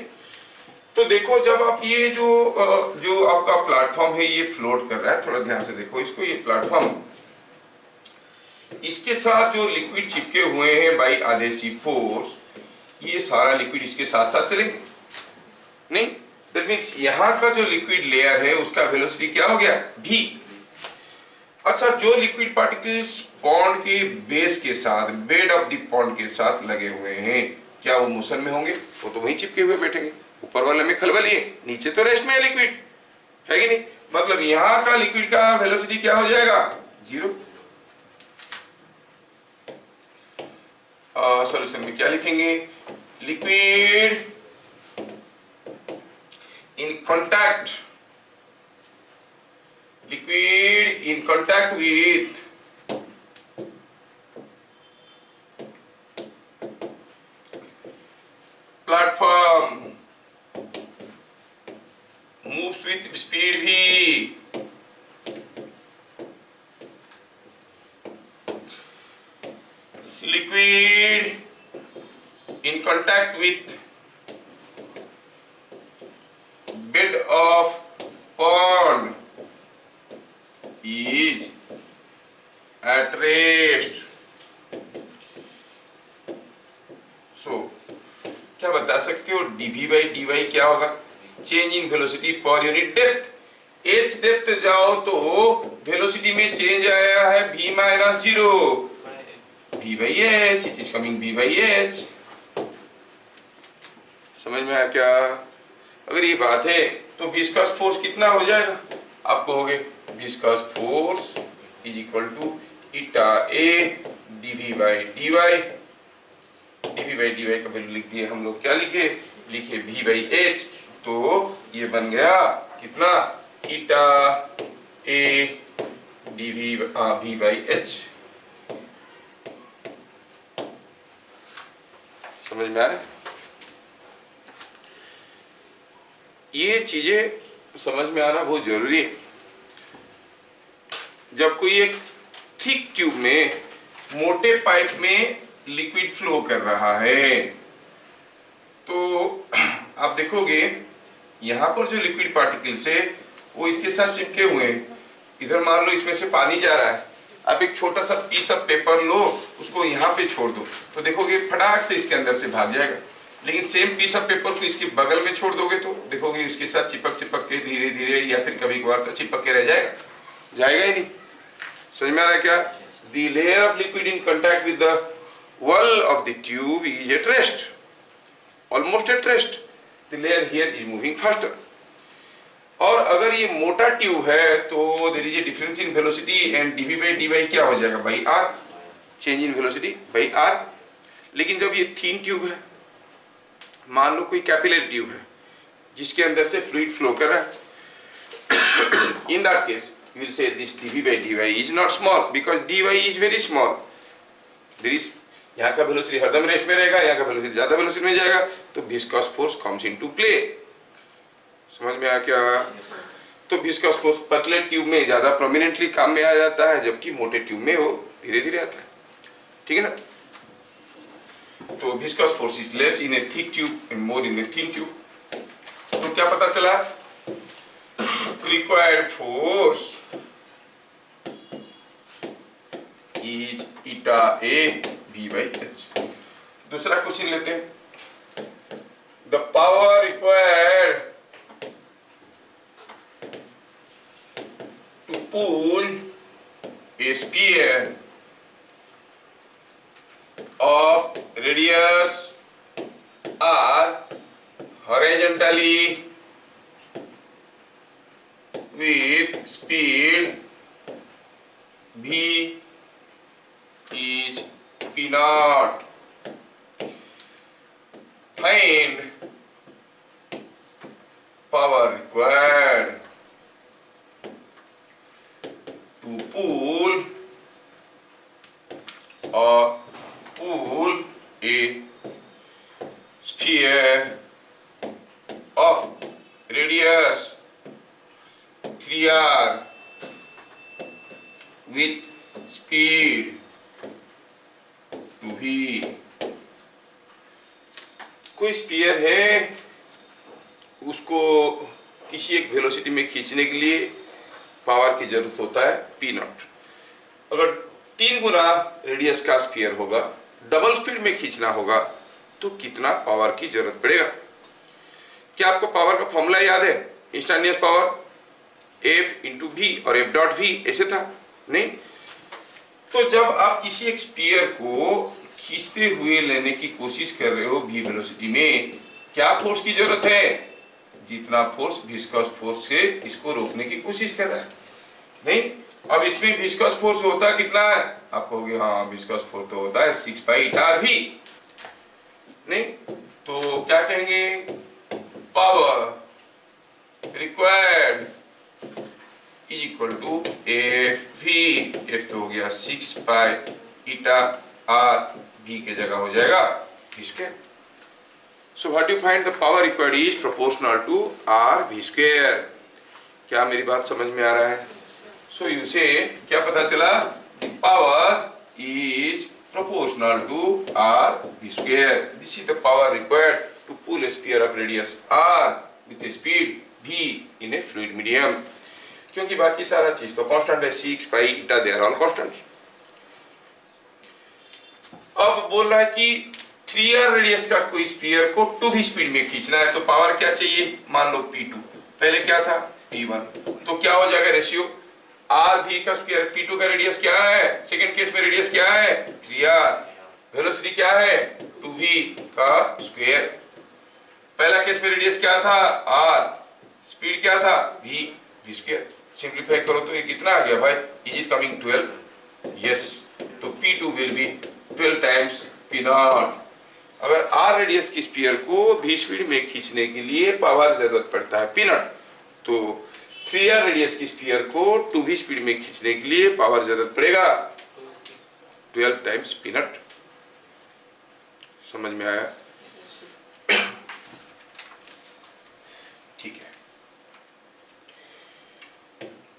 तो देखो जब आप ये जो आपका प्लेटफॉर्म है ये फ्लोट कर रहा है, थोड़ा ध्यान से देखो इसको, ये प्लेटफॉर्म इसके साथ जो लिक्विड चिपके हुए हैं बाई आदेशिक फोर्स, ये सारा लिक्विड इसके साथ साथ चलेंगे। नहीं दैट मींस यहाँ का जो लिक्विड लेयर है उसका वेलोसिटी क्या हो गया? v। अच्छा, जो लिक्विड पार्टिकल्स पॉन्ड के बेस के साथ, बेड ऑफ द पॉन्ड के साथ लगे हुए हैं, क्या वो मोशन में होंगे? वो तो वहीं चिपके हुए बैठेंगे। ऊपर वाले में खलबली है, नीचे तो रेस्ट में है लिक्विड, है कि नहीं? मतलब यहाँ का लिक्विड का वेलोसिटी क्या हो जाएगा? 0। सॉल्यूशन में क्या लिखेंगे? Liquid in contact, liquid in contact with platform moves with speed v। Liquid in contact with bed of pond is at rest। So क्या बता सकते हो dv by dy क्या होगा? Change in velocity per unit depth. h depth जाओ तो वेलोसिटी में चेंज आया है v minus 0, v by h, it is coming v by h। समझ में आया क्या? अगर ये बात है तो विस्कस फोर्स कितना हो जाएगा? आप कहोगे viscous force is equal to eta A dv by dy। dv by dy का वैल्यू लिख दिए हम लोग, क्या लिखे? लिखे v by h, तो ये बन गया कितना? eta A dv v by h। समझ में आ रहा है? ये चीजें समझ में आना बहुत जरूरी है। जब कोई एक थिक ट्यूब में मोटे पाइप में लिक्विड फ्लो कर रहा है तो आप देखोगे यहाँ पर जो लिक्विड पार्टिकल्स है वो इसके साथ चिपके हुए हैं। इधर मान लो इसमें से पानी जा रहा है, आप एक छोटा सा पीस ऑफ पेपर लो, उसको यहाँ पे छोड़ दो तो देखोगे फटाक से इसके अंदर से भाग जाएगा। लेकिन सेम पीस ऑफ पेपर को इसके बगल में छोड़ दोगे तो देखोगे इसके साथ चिपक चिपक के धीरे धीरे या फिर कभी कभार तो चिपक के रह जाएगा, जाएगा ही नहीं। समझ में आ रहा है क्या? The layer of liquid in contact with the wall of the tube is at rest, almost at rest. The layer here is moving faster. और अगर ये मोटा ट्यूब है तो there is a difference in velocity and dv by dy क्या हो जाएगा? by r, change in velocity by r। लेकिन जब ये thin ट्यूब है, मान लो कोई कैपिलरी ट्यूब है जिसके अंदर से फ्लूइड फ्लो कर रहा है, in that case you will say this dv by dy is not small because dy is very small. There is, यहाँ का वेलोसिटी हरदम रेस्ट में रहेगा, यहाँ का वेलोसिटी ज्यादा वेलोसिटी में जाएगा तो viscous force comes into play. समझ में आया क्या? तो विस्कस फोर्स पतले ट्यूब में ज्यादा प्रोमिनेंटली काम में आ जाता है जबकि मोटे ट्यूब में वो धीरे धीरे आता है। ठीक है ना? तो viscous force is less in A thick tube and more in a thin tube. तो क्या पता चला? required force is eta A V by H। दूसरा क्वेश्चन लेते हैं। The power required to pull a sphere of radius R horizontally with speed v is p naught। Find power required to pull a sphere of radius 3r with speed 2v। कोई स्फीयर है, उसको किसी एक वेलोसिटी में खींचने के लिए पावर की जरूरत होता है p नॉट। अगर 3 गुना रेडियस का स्फीयर होगा, डबल स्पीड में खींचना होगा तो कितना पावर की जरूरत पड़ेगा? क्या आपको पावर का फॉर्मूला याद है? Instantaneous power F into V और F डॉट वी ऐसे था नहीं? तो जब आप किसी एक स्फीयर को खींचते हुए लेने की कोशिश कर रहे हो v वेलोसिटी में, क्या फोर्स की जरूरत है? जितना फोर्स विस्कस फोर्स से इसको रोकने की कोशिश कर रहा है नहीं? अब इसमें विस्कस फोर्स होता कितना है? आप कहोगे हाँ विस्कस फोर्स तो होता है 6 पाई ईटार v नहीं? तो क्या कहेंगे? Power required is equal to Fv। F तो हो गया 6 पाई ईटा r, v के जगह हो जाएगा v square. So what do you find? The power required is proportional to r v square। क्या मेरी बात समझ में आ रहा है? So you say क्या पता चला? The power is proportional to r v square। This is the power required to pull a sphere of radius r with a speed v in a fluid medium। क्योंकि बाकी सारा चीज तो कांस्टेंट है, 6 pi eta they are all constant. अब बोल रहा है कि 3r रेडियस का कोई स्फीयर को 2v स्पीड में खींचना है तो पावर क्या चाहिए? मान लो p2, पहले क्या था? p1। तो क्या हो जाएगा रेशियो? rv का स्क्वायर, p2 का रेडियस क्या है? सेकंड केस में रेडियस क्या है? 3r। वेलोसिटी क्या है? 2v का स्क्वायर। पहला केस में रेडियस क्या था? r। स्पीड क्या था? v square. सिंप्लीफाई करो तो ये कितना आ गया भाई? Is it coming 12? यस। तो p2 will be 12 times p not. अगर r रेडियस की स्फीयर को v स्पीड में खींचने के लिए पावर जरूरत पड़ता है p नॉट, तो 3r रेडियस की स्फीयर को 2v स्पीड में खींचने के लिए पावर जरूरत पड़ेगा 12 टाइम्स p नॉट। समझ में आया?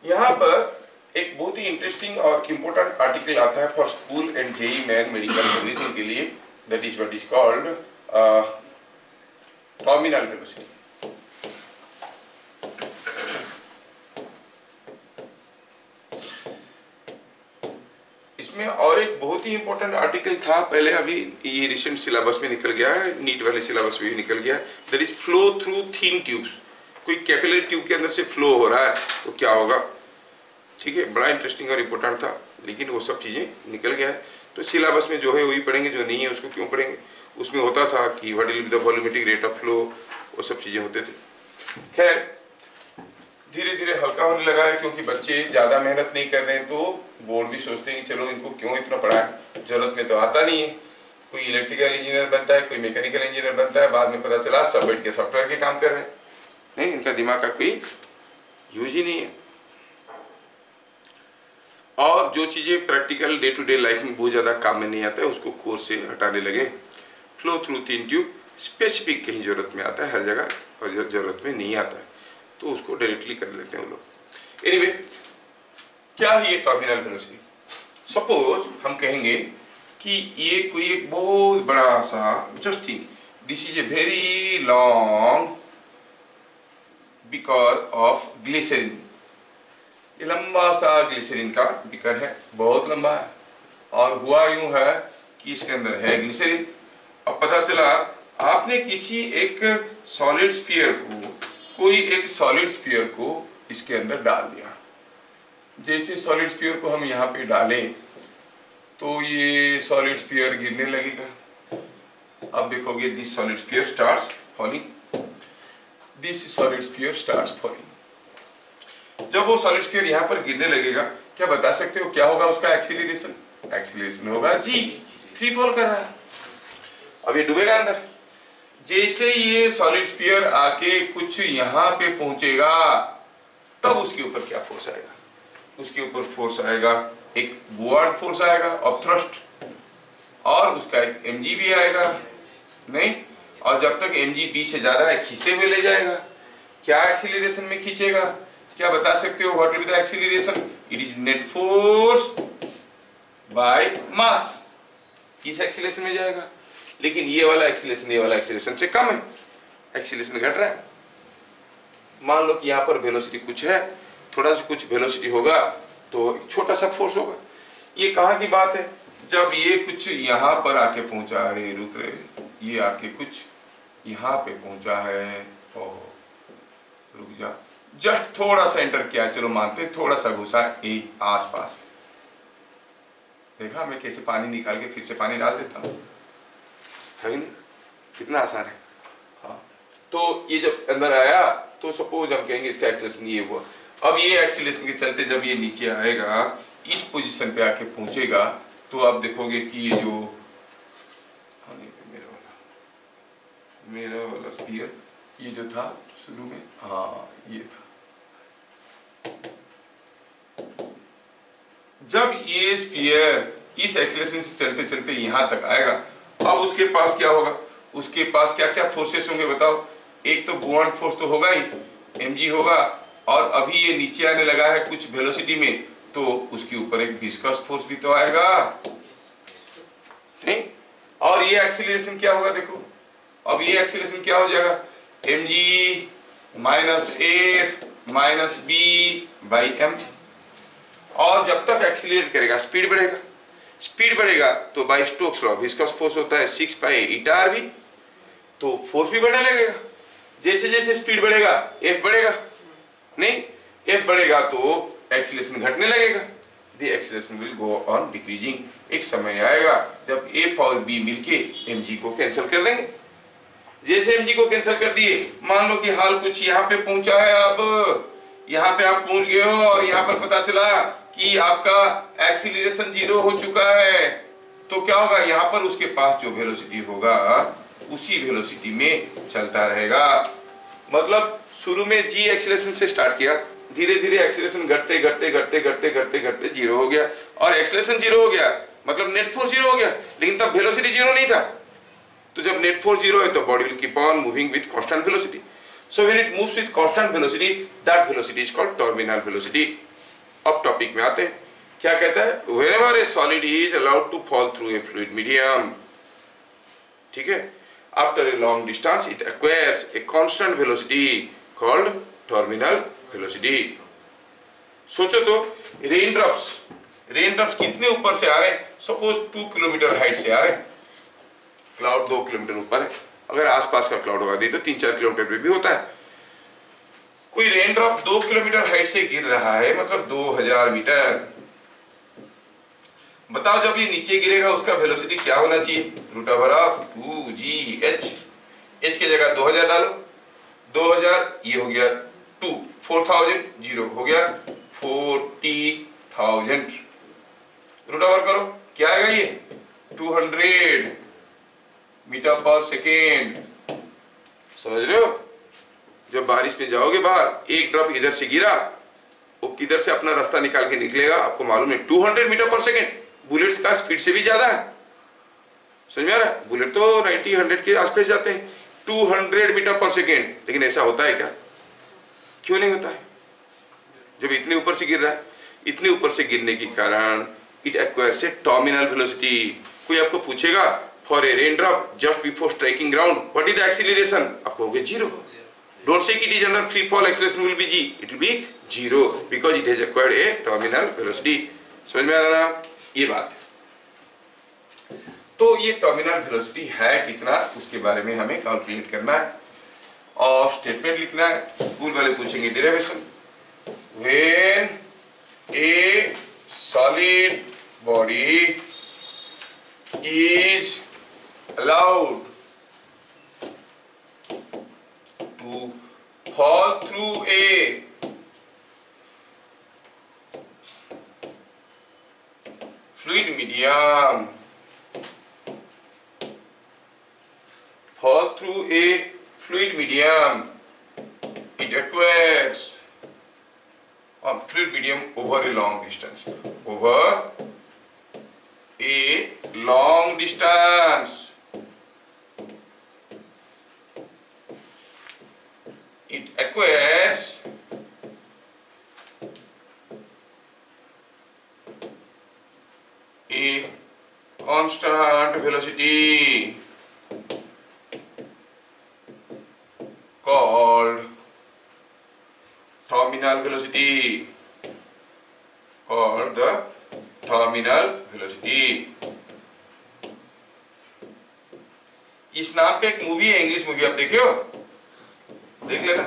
यहाँ पर एक बहुत ही इंटरेस्टिंग और इम्पोर्टेंट आर्टिकल आता है for school and JEE Main medical everything के लिए, that is what is called terminal velocity. इसमें और एक बहुत ही इंपॉर्टेंट आर्टिकल था पहले, अभी ये रिसेंट सिलेबस में निकल गया है, नीट वाले सिलेबस में भी निकल गया है, that is flow through thin tubes. कोई कैपिलरी ट्यूब के अंदर से फ्लो हो रहा है तो क्या होगा, ठीक है, बड़ा इंटरेस्टिंग और इम्पोर्टेंट था, लेकिन वो सब चीज़ें निकल गया है। तो सिलेबस में जो है वही पढ़ेंगे, जो नहीं है उसको क्यों पढ़ेंगे। उसमें होता था कि what will be the volumetric rate of flow, वो सब चीज़ें होते थे। खैर धीरे धीरे हल्का होने लगा है, क्योंकि बच्चे ज़्यादा मेहनत नहीं कर रहे हैं, तो बोर्ड भी सोचते हैं कि चलो इनको क्यों इतना पढ़ाएं, जरूरत में तो आता नहीं है। कोई इलेक्ट्रिकल इंजीनियर बनता है, कोई मैकेनिकल इंजीनियर बनता है, बाद में पता चला सब बैठ के सॉफ्टवेयर के काम कर रहे हैं, नहीं, इनका दिमाग का कोई यूज ही नहीं है। और जो चीज़ें practical day to day life में बहुत ज़्यादा काम में नहीं आता है, उसको कोर्स से हटाने लगे। Flow through thin tube specific कहीं ज़रूरत में आता है, हर जगह और ज़रूरत में नहीं आता है, तो उसको डायरेक्टली कर लेते हैं वो लोग। एनीवे, क्या है ये टर्मिनल वेलोसिटी? सपोज हम कहेंगे कि ये कोई एक बहुत बड़ा सा, just think this is a very long beaker of glycerine. ये लंबा सा ग्लिसरीन का बीकर है, बहुत लंबा है, और हुआ यूं है कि इसके अंदर है ग्लिसरीन। अब पता चला आपने किसी एक सॉलिड स्फीयर को, कोई एक सॉलिड स्फीयर को इसके अंदर डाल दिया। जैसे सॉलिड स्फीयर को हम यहाँ पे डालें तो ये सॉलिड स्फीयर गिरने लगेगा। अब देखोगे this solid sphere starts falling, this solid sphere starts falling. जब वो सॉलिड स्फीयर यहाँ पर गिरने लगेगा, क्या बता सकते हो क्या होगा उसका एक्सीलरेशन? एक्सीलरेशन होगा जी, फ्री फॉल कर रहा है, अब ये डूबेगा अंदर। जैसे ये सॉलिड स्फीयर आके कुछ यहाँ पे पहुंचेगा, तब उसके ऊपर क्या फोर्स आएगा? उसके ऊपर फोर्स आएगा, एक बुआर्ड फोर्स आएगा ऑफ थ्रस्ट, और उसका एक mg भी आएगा, नहीं, और जब तक mg b से ज्यादा है खींचते हुए ले जाएगा। क्या एक्सीलरेशन में खींचेगा? क्या बता सकते हो what will be the acceleration? It is net force by mass, इस एक्सीलरेशन में जाएगा। लेकिन ये वाला एक्सीलरेशन से कम है, एक्सीलरेशन घट रहा है। मान लो कि यहाँ पर वेलोसिटी कुछ है, थोड़ा सा कुछ वेलोसिटी होगा तो छोटा सा फोर्स होगा। ये कहाँ की बात है? जब ये कुछ यहाँ पर आके पहुंचा है, रुक रहे, ये आके कुछ यहाँ पे पहुंचा है, और रुक जा, जस्ट थोड़ा सा एंटर किया, चलो मानते थोड़ा सा घुसा है आसपास। देखा मैं कैसे पानी निकाल के फिर से पानी डाल देता हूँ, है नहीं? कितना आसान है। हाँ, तो ये जब अंदर आया तो सपोज हम कहेंगे इसका एक्सीलरेशन ये हुआ। अब ये एक्सीलरेशन के चलते जब ये नीचे आएगा, इस पोजीशन पे आके पहुंचेगा, तो आप देखोगे कि ये जो मेरा वाला स्फीयर ये जो था शुरू में, हाँ ये था, जब ये स्फीयर इस एक्सीलरेशन से चलते चलते यहाँ तक आएगा, अब उसके पास क्या होगा? उसके पास क्या क्या फोर्सेस होंगे बताओ? एक तो बुआंड फोर्स तो होगा ही, mg होगा, और अभी ये नीचे आने लगा है कुछ वेलोसिटी में, तो उसके ऊपर एक विस्कस फोर्स भी तो आएगा, नहीं? और ये एक्सीलरेशन क्या होगा देखो, अब ये एक्सीलरेशन क्या हो जाएगा? mg minus f minus b by m। और जब तक एक्सीलरेट करेगा स्पीड बढ़ेगा, स्पीड बढ़ेगा तो by Stokes law viscous force होता है 6 पाई ईटा आर भी, तो फोर्स भी बढ़ने लगेगा। जैसे जैसे स्पीड बढ़ेगा f बढ़ेगा, नहीं, f बढ़ेगा तो एक्सीलरेशन घटने लगेगा, the acceleration will go on decreasing. एक समय आएगा जब f और b मिलके mg को कैंसिल कर देंगे। जैसे mg को कैंसिल कर दिए, मान लो कि हाल कुछ यहाँ पे पहुंचा है, अब यहाँ पे आप पहुंच गए हो और यहाँ पर पता चला कि आपका एक्सीलरेशन 0 हो चुका है, तो क्या होगा? यहाँ पर उसके पास जो वेलोसिटी होगा उसी वेलोसिटी में चलता रहेगा। मतलब शुरू में g एक्सीलरेशन से स्टार्ट किया, धीरे धीरे एक्सीलरेशन घटते घटते घटते घटते घटते घटते 0 हो गया, और एक्सीलरेशन 0 हो गया मतलब नेट फोर्स 0 हो गया, लेकिन तब वेलोसिटी 0 नहीं था। तो जब नेट फोर्स 0 है तो body will keep on moving with constant velocity. So when it moves with constant velocity, that velocity is called terminal velocity. अब टॉपिक में आते हैं, क्या कहता है, whenever a solid is allowed to fall through a fluid medium, ठीक है, after a long distance it acquires a constant velocity called terminal velocity. सोचो तो, रेन ड्रॉप्स कितने ऊपर से आ रहे हैं, सपोज 2 किलोमीटर हाइट से आ रहे हैं, क्लाउड 2 किलोमीटर ऊपर है, अगर आसपास का क्लाउड होगा, नहीं तो 3-4 किलोमीटर पे भी होता है, कोई रेन ड्रॉप 2 किलोमीटर हाइट से गिर रहा है, मतलब 2000 मीटर। बताओ जब ये नीचे गिरेगा उसका वेलोसिटी क्या होना चाहिए, √2gh, h की जगह 2000 डालो, 2000 ये हो गया 2, 4000 0 हो गया 40,000, √ओवर करो, क्या आएगा ये 200 मीटर पर सेकेंड। समझ रहे हो, जब बारिश में जाओगे बाहर, एक ड्रॉप इधर से गिरा, वो किधर से अपना रास्ता निकाल के निकलेगा आपको मालूम है, 200 मीटर पर सेकेंड, बुलेट्स का स्पीड से भी ज्यादा है। समझ में आ रहा है, बुलेट तो 90-100 के आसपास जाते हैं, 200 मीटर पर सेकेंड, लेकिन ऐसा होता है क्या, क्यों नहीं होता है, जब इतने ऊपर से गिर रहा है, इतने ऊपर से गिरने के कारण it acquires A terminal velocity. कोई आपको पूछेगा for a rain drop just before striking ground what is the acceleration, आप कहोगे 0। Don't say it is under free fall, acceleration will be g, it will B 0 because it has acquired A terminal velocity. समझ में आ रहा है ये बात। तो ये टर्मिनल वेलोसिटी है कितना, उसके बारे में हमें कैलकुलेट करना है और स्टेटमेंट लिखना है। स्कूल वाले पूछेंगे derivation, when A solid body is allowed to fall through a fluid medium, it acquires a fluid medium over a long distance, it acquires a constant velocity called terminal velocity, called the terminal velocity. इस नाम पे एक मूवी है, इंग्लिश मूवी, आप देखे हो, देख लेना,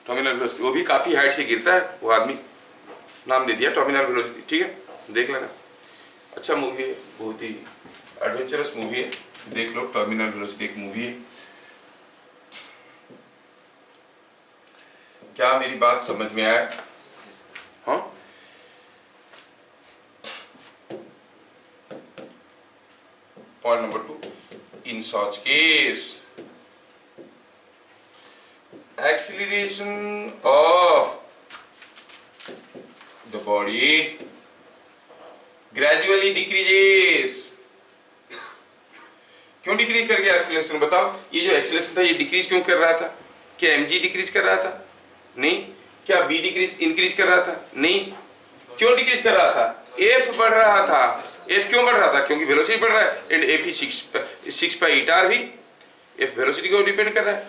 टर्मिनल वेलोसिटी, वो भी काफी हाइट से गिरता है वो आदमी, नाम दे दिया टर्मिनल वेलोसिटी, ठीक है, देख लेना, अच्छा मूवी है, बहुत ही एडवेंचरस मूवी है, देख लो, टर्मिनल वेलोसिटी एक मूवी है। क्या मेरी बात समझ में आया? हाँ, point number 2, in such case acceleration of the body gradually decreases। क्यों डिक्रीज कर गया एक्सीलरेशन, बताओ, ये जो एक्सीलरेशन था ये डिक्रीज क्यों कर रहा था, क्या mg डिक्रीज कर रहा था, नहीं, क्या b डिक्रीज इंक्रीज कर रहा था, नहीं, क्यों डिक्रीज कर रहा था, f बढ़ रहा था, f क्यों बढ़ रहा था, क्योंकि वेलोसिटी बढ़ रहा है, एंड f ही 6 पाई ईटार भी f वेलोसिटी को डिपेंड कर रहा है,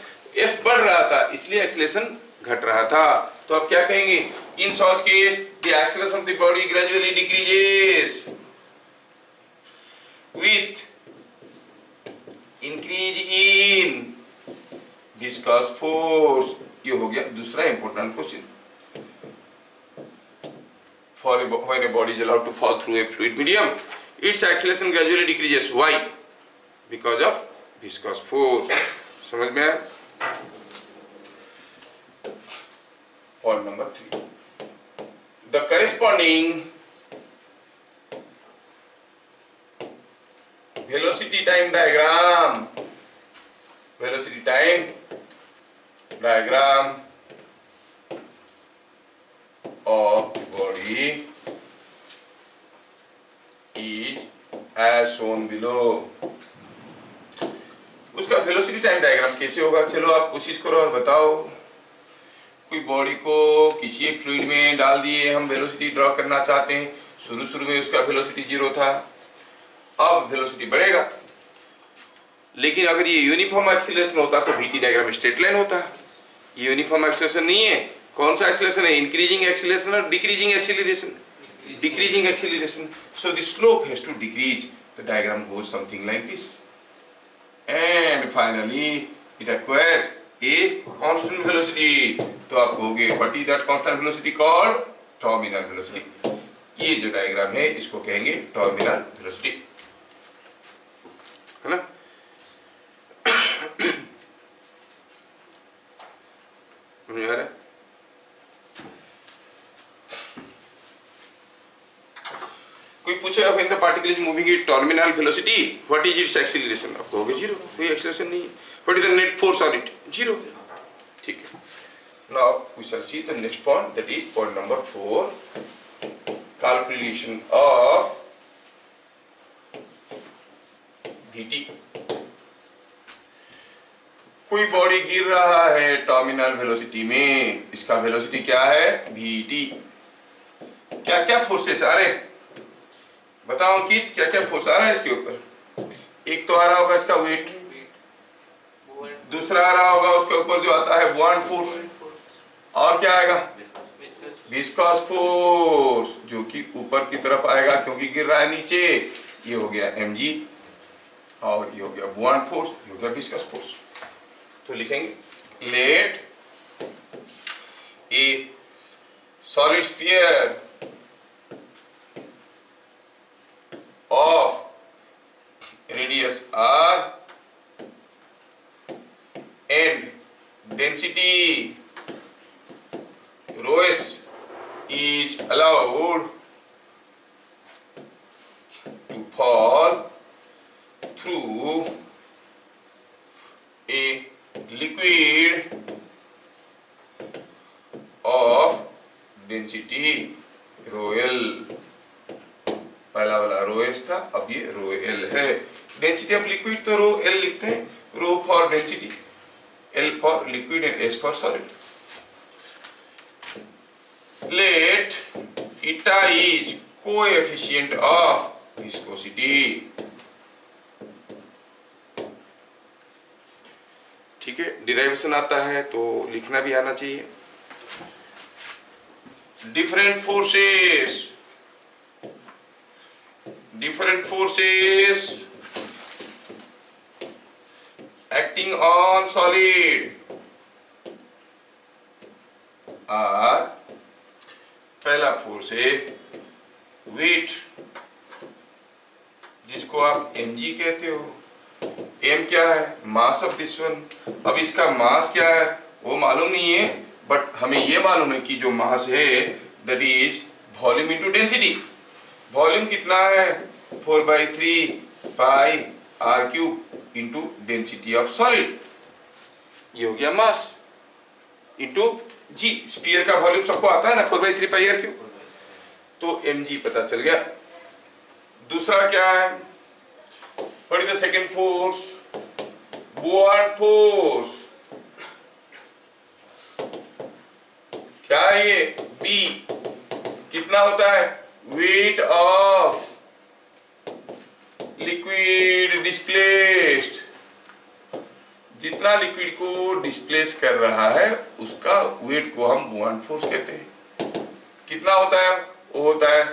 f बढ़ रहा था इसलिए एक्सीलरेशन घट रहा था। तो आप क्या कहेंगे, in such case the acceleration of the body gradually decreases with increase in viscous force. ये हो गया दूसरा important question. When a body is allowed to fall through a fluid medium, its acceleration gradually decreases. Why? Because of viscous force. समझ में आया? Point number 3. The corresponding velocity time diagram of body is as shown below। उसका वेलोसिटी टाइम डायग्राम कैसे होगा, चलो आप कोशिश करो और बताओ। कोई बॉडी को किसी एक फ्लूइड में डाल दिए, हम वेलोसिटी ड्रॉ करना चाहते हैं। शुरू में उसका वेलोसिटी 0 था, अब वेलोसिटी बढ़ेगा। लेकिन अगर ये यूनिफॉर्म एक्सीलरेशन होता तो VT डायग्राम स्ट्रेट लाइन होता। ये यूनिफॉर्म एक्सीलरेशन नहीं है। कौन सा एक्सीलरेशन है? इंक्रीजिंग एक्सीलरेशन और decreasing acceleration? Decreasing acceleration. So the slope has to decrease, the diagram goes something like this, and finally it acquires a constant velocity. तो आप कहोगे what is that constant velocity called? Terminal velocity. ये जो डायग्राम है इसको कहेंगे टर्मिनल वेलोसिटी, है ना। समझ आ रहा है? कोई पूछेगा when the particle is moving at terminal velocity what is its acceleration, आप कहोगे 0, कोई एक्सीलरेशन नहीं है। What is the net force on it? 0। ठीक है। Now we shall see the next point, that is point number 4, calculation of VT। कोई बॉडी गिर रहा है टर्मिनल वेलोसिटी में, इसका वेलोसिटी क्या है? VT। क्या क्या फोर्सेस आ रहे, बताओ कि क्या क्या फोर्स आ रहा है इसके ऊपर? एक तो आ रहा होगा इसका वेट, दूसरा आ रहा होगा उसके ऊपर जो आता है बुआंट फोर्स, और क्या आएगा? विस्कस फोर्स, जो कि ऊपर की तरफ आएगा क्योंकि गिर रहा है नीचे। ये हो गया mg, और ये हो गया बुआंट फोर्स, ये हो गया विस्कस फोर्स। तो लिखेंगे let a solid sphere of radius r and density rho s is allowed to fall through a liquid of density rho l। पहला वाला रो एस था, अब ये रो एल है। डेंसिटी ऑफ लिक्विड तो रो एल लिखते हैं, rho for density, L for liquid and S for solid. Let eta is coefficient of viscosity. ठीक है, डिराइवेशन आता है तो लिखना भी आना चाहिए। Different forces acting on solid are, पहला फोर्स है वेट, जिसको आप mg कहते हो। m क्या है? Mass of this one. अब इसका मास क्या है वो मालूम नहीं है, बट हमें ये मालूम है कि जो मास है that is volume into density. Volume कितना है? 4/3 pi r cube into density of solid. ये हो गया मास इंटू जी। स्फीयर का वॉल्यूम सबको आता है ना, 4/3 पाई r क्यूब। तो mg पता चल गया। दूसरा क्या है? What is the second force? Buoyant force. क्या है ये? B। कितना होता है? Weight of liquid displaced. जितना लिक्विड को डिस्प्लेस कर रहा है उसका वेट को हम बुआंट फोर्स कहते हैं। कितना होता है? वो होता है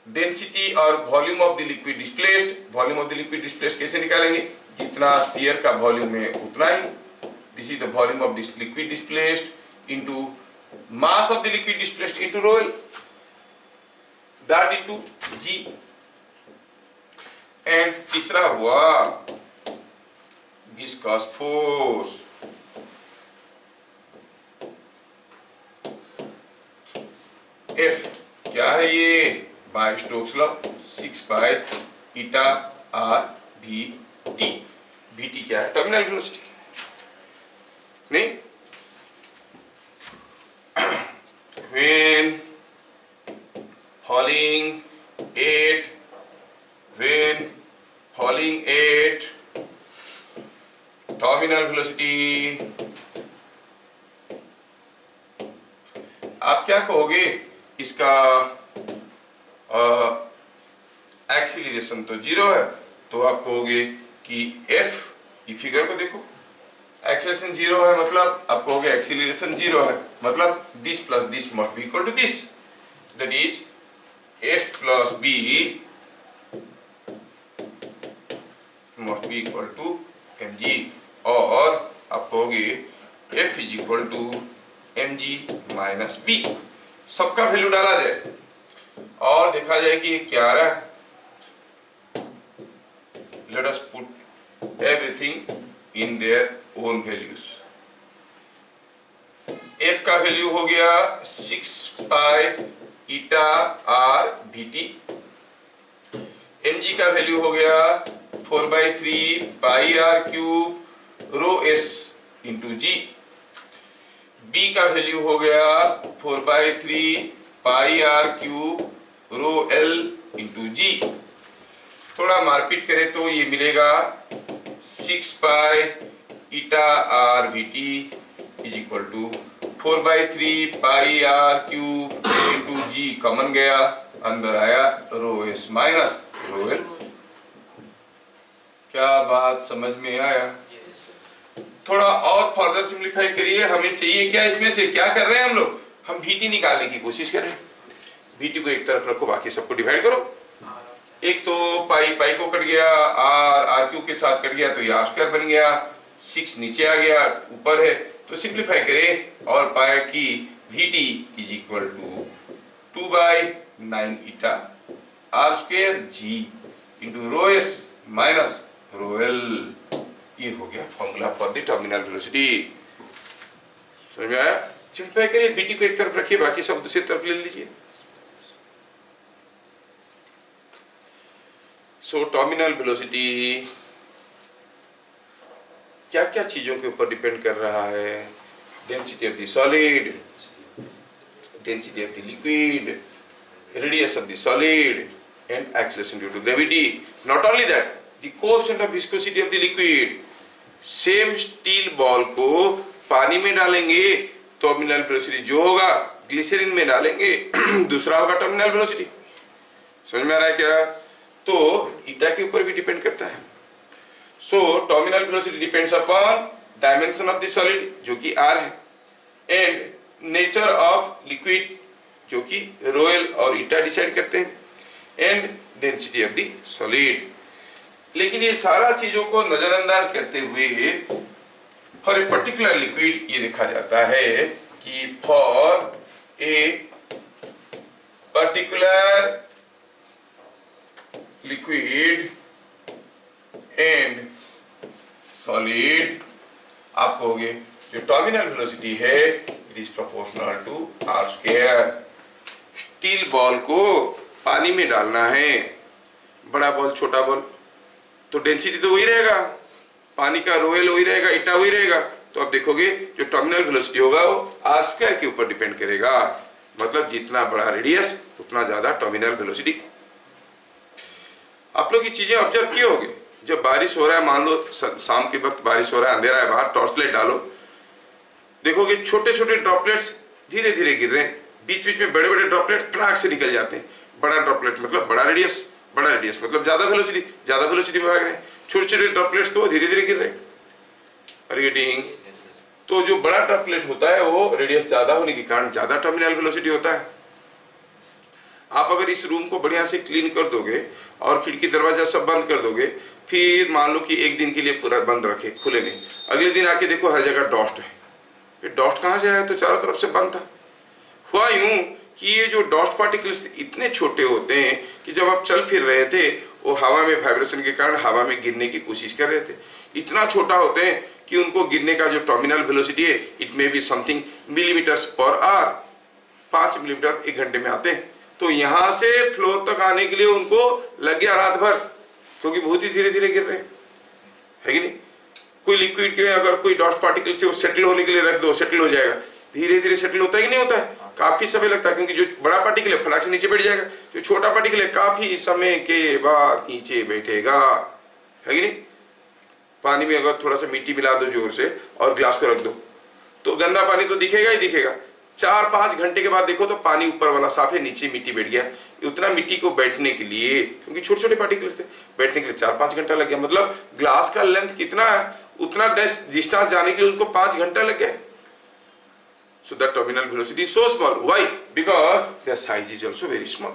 डेंसिटी और volume of the liquid displaced. Volume of the liquid displaced कैसे निकालेंगे? जितना स्फीयर का वॉल्यूम है उतना ही। This is the volume of this liquid displaced into mass of the liquid displaced into rho L, that into g. And तीसरा हुआ विस्कस फोर्स। एफ क्या है ये? By Stokes law 6/eta r v t। vt क्या है? Terminal velocity. नहीं, when falling at terminal velocity आप क्या कहोगे, इसका एक्सीलरेशन तो 0 है, तो आप कहोगे कि F, ये फिगर को देखो, एक्सीलरेशन 0 है मतलब आप कहोगे एक्सीलरेशन 0 है, मतलब this plus this must be equal to this, that is F plus B must be equal to mg, और आप कहोगे F is equal to mg minus b। सबका वैल्यू डाला जाए और देखा जाए कि ये क्या आ रहा है। Let us put everything in their own values. F का वैल्यू हो गया 6 pi eta R VT, mg का वैल्यू हो गया 4/3 pi R cube rho S into g, b का वैल्यू हो गया 4/3 pi R cube rho L into g. थोड़ा मारपीट करें तो ये मिलेगा 6 pi eta R VT is equal to 4/3 pi R cube into g, common गया, अंदर आया रो एस माइनस रो एल। क्या बात समझ में आया? थोड़ा और फर्दर सिंप्लीफाई करिए। हमें चाहिए क्या, इसमें से क्या कर रहे हैं हम लोग, हम VT निकालने की कोशिश कर रहे हैं। VT को एक तरफ रखो, बाकी सबको डिवाइड करो। एक तो पाई पाई को कट गया, आर क्यू के साथ कट गया तो ये r² बन गया, 6 नीचे आ गया, ऊपर है, तो सिंप्लीफाई करें और पाया कि VT is equal to 2/9 eta r² g into rho S minus rho L. ये हो गया formula for the terminal velocity. समझ में आया? सिंप्लीफाई करिए, बीटी को एक तरफ रखिए, बाकी सब दूसरी तरफ ले लीजिए। सो टर्मिनल वेलोसिटी क्या क्या चीजों के ऊपर डिपेंड कर रहा है? Density of the solid, density of the liquid, radius of the solid and acceleration due to gravity. Not only that, the coefficient of viscosity of the liquid. Same steel ball को पानी में डालेंगे तो टर्मिनल वेलोसिटी जो होगा, ग्लिसरीन में डालेंगे दूसरा होगा टर्मिनल वेलोसिटी। समझ में आ रहा है क्या? तो ईटा के ऊपर भी डिपेंड करता है। So terminal velocity depends upon dimension of the solid जो कि r है, एंड नेचर ऑफ लिक्विड जो कि रो एल और ईटा डिसाइड करते हैं, and density of the solid. लेकिन ये सारा चीजों को नजरअंदाज करते हुए फॉर ए पर्टिकुलर लिक्विड ये देखा जाता है कि for a particular liquid and solid आप कहोगे जो टर्मिनल वेलोसिटी है it is proportional to r²। Steel ball को पानी में डालना है, बड़ा बॉल छोटा बॉल, तो डेंसिटी तो वही रहेगा, पानी का रो एल वही रहेगा, ईटा वही रहेगा। तो आप देखोगे जो टर्मिनल वेलोसिटी होगा वो r² के ऊपर डिपेंड करेगा। मतलब जितना बड़ा रेडियस उतना ज्यादा टर्मिनल वेलोसिटी। आप लोग ये चीजें ऑब्जर्व किए होंगे, जब बारिश हो रहा है, मान लो शाम के वक्त बारिश हो रहा है, अंधेरा है बाहर, टॉर्च लाइट डालो, देखोगे छोटे छोटे ड्रॉपलेट्स धीरे धीरे गिर रहे हैं, बीच बीच में बड़े बड़े ड्रॉपलेट प्लाक से निकल जाते हैं। बड़ा ड्रॉपलेट मतलब बड़ा रेडियस मतलब ज्यादा वेलोसिटी में भाग रहे हैं, छोटे छोटे ड्रॉपलेट्स तो धीरे धीरे गिर रहे हैं। Are you getting? तो जो बड़ा ड्रॉपलेट होता है वो रेडियस ज्यादा होने के कारण ज्यादा टर्मिनल वेलोसिटी होता है। आप अगर इस रूम को बढ़िया से क्लीन कर दोगे और खिड़की दरवाजा सब बंद कर दोगे, फिर मान लो कि एक दिन के लिए पूरा बंद रखे, खुले नहीं, अगले दिन आके देखो हर जगह डस्ट है, फिर डस्ट कहाँ से आया? तो चारों तरफ से बंद था। हुआ यूं कि ये जो डस्ट पार्टिकल्स इतने छोटे होते हैं कि जब आप चल फिर रहे थे वो हवा में वाइब्रेशन के कारण हवा में गिरने की कोशिश कर रहे थे। इतना छोटा होते हैं कि उनको गिरने का जो टर्मिनल वेलोसिटी है it may be something millimetres per hour, 5 millimetre एक घंटे में आते हैं। तो यहाँ से फ्लोर तक आने के लिए उनको लग गया रात भर, क्योंकि बहुत ही धीरे धीरे गिर रहे हैं, है कि नहीं? कोई लिक्विड के अगर कोई डस्ट पार्टिकल से वो सेटल होने के लिए रख दो, सेटल हो जाएगा, धीरे धीरे सेटल होता है कि नहीं होता है? काफी समय लगता है, क्योंकि जो बड़ा पार्टिकल है फटाक से नीचे बैठ जाएगा, जो छोटा पार्टिकल है काफी समय के बाद नीचे बैठेगा, है कि नहीं? पानी में अगर थोड़ा सा मिट्टी मिला दो जोर से और ग्लास को रख दो तो गंदा पानी तो दिखेगा ही दिखेगा, 4-5 घंटे के बाद देखो तो पानी ऊपर वाला साफ है, नीचे मिट्टी बैठ गया। उतना मिट्टी को बैठने के लिए, क्योंकि छोटे छोटे पार्टिकल्स थे, बैठने के लिए 4-5 घंटा लग गया। मतलब ग्लास का लेंथ कितना है, उतना डिस्टेंस जाने के लिए उसको 5 घंटा लग गया। So the terminal velocity is so small. Why? Because their size is also very small.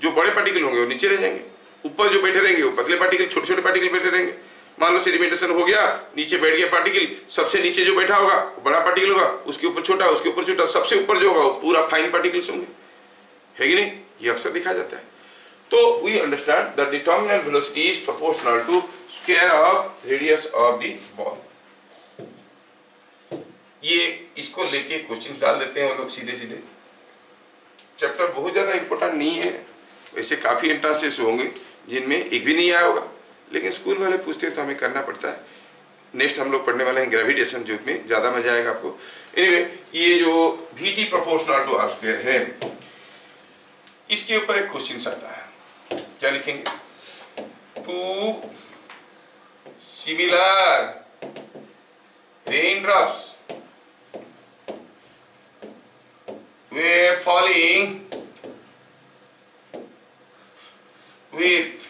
जो बड़े पार्टिकल होंगे वो नीचे रह जाएंगे, ऊपर जो बैठे रहेंगे वो पतले पार्टिकल, छोटे छोटे पार्टिकल बैठे रहेंगे। मान लो सेडिमेंटेशन हो गया, नीचे बैठ गया पार्टिकल, सबसे नीचे जो बैठा होगा बड़ा पार्टिकल होगा, उसके ऊपर छोटा, उसके ऊपर छोटा, सबसे ऊपर जो होगा वो पूरा फाइन पार्टिकल्स होंगे, है कि नहीं? ये अक्सर दिखा जाता है। तो we understand that the terminal velocity is proportional to square of radius of the ball. ये इसको लेके क्वेश्चन डाल देते हैं वो लोग सीधे सीधे। चैप्टर बहुत ज्यादा इंपॉर्टेंट नहीं है, वैसे काफी एंट्रांसेस होंगे जिनमें एक भी नहीं आया होगा, लेकिन स्कूल वाले पूछते हैं तो हमें करना पड़ता है। नेक्स्ट हम लोग पढ़ने वाले हैं ग्रेविटेशन, जो में ज्यादा मजा आएगा आपको। एनीवे, ये जो VT proportional to R square है, इसके ऊपर एक क्वेश्चन आता है, क्या लिखेंगे? Two similar raindrops were falling with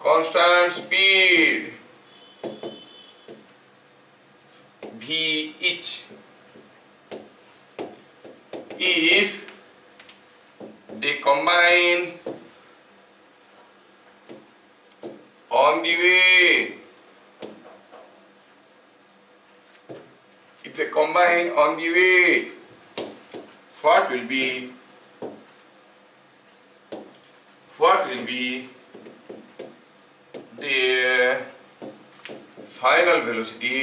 constant speed v each if they combine on the way, if they combine on the way, what will be their final velocity?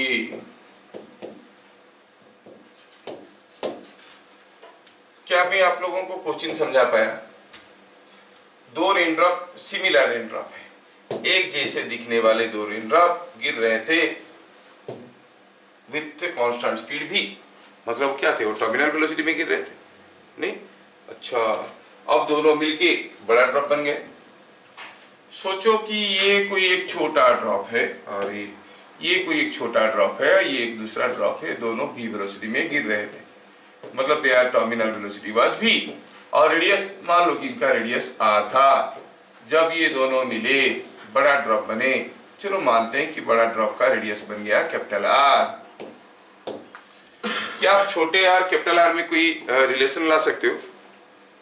क्या मैं आप लोगों को क्वेश्चन समझा पाया? दो रेनड्रॉप सिमिलर रेनड्रॉप है, एक जैसे दिखने वाले दो रेनड्रॉप गिर रहे थे विथ कांस्टेंट स्पीड भी। मतलब क्या थे, वो टर्मिनल वेलोसिटी में गिर रहे थे? नहीं। अच्छा, अब दोनों मिलके बड़ा ड्रॉप बन गए। सोचो कि ये कोई एक छोटा ड्रॉप है और ये कोई एक छोटा ड्रॉप है, ये एक दूसरा ड्रॉप है, दोनों v वेलोसिटी में गिर रहे थे। मतलब their terminal velocity was v और रेडियस, मान लो कि इनका रेडियस r था। जब ये दोनों मिले बड़ा ड्रॉप बने, चलो मानते हैं कि बड़ा ड्रॉप का रेडियस बन गया कैपिटल R। क्या आप छोटे r कैपिटल R में कोई रिलेशन ला सकते हो?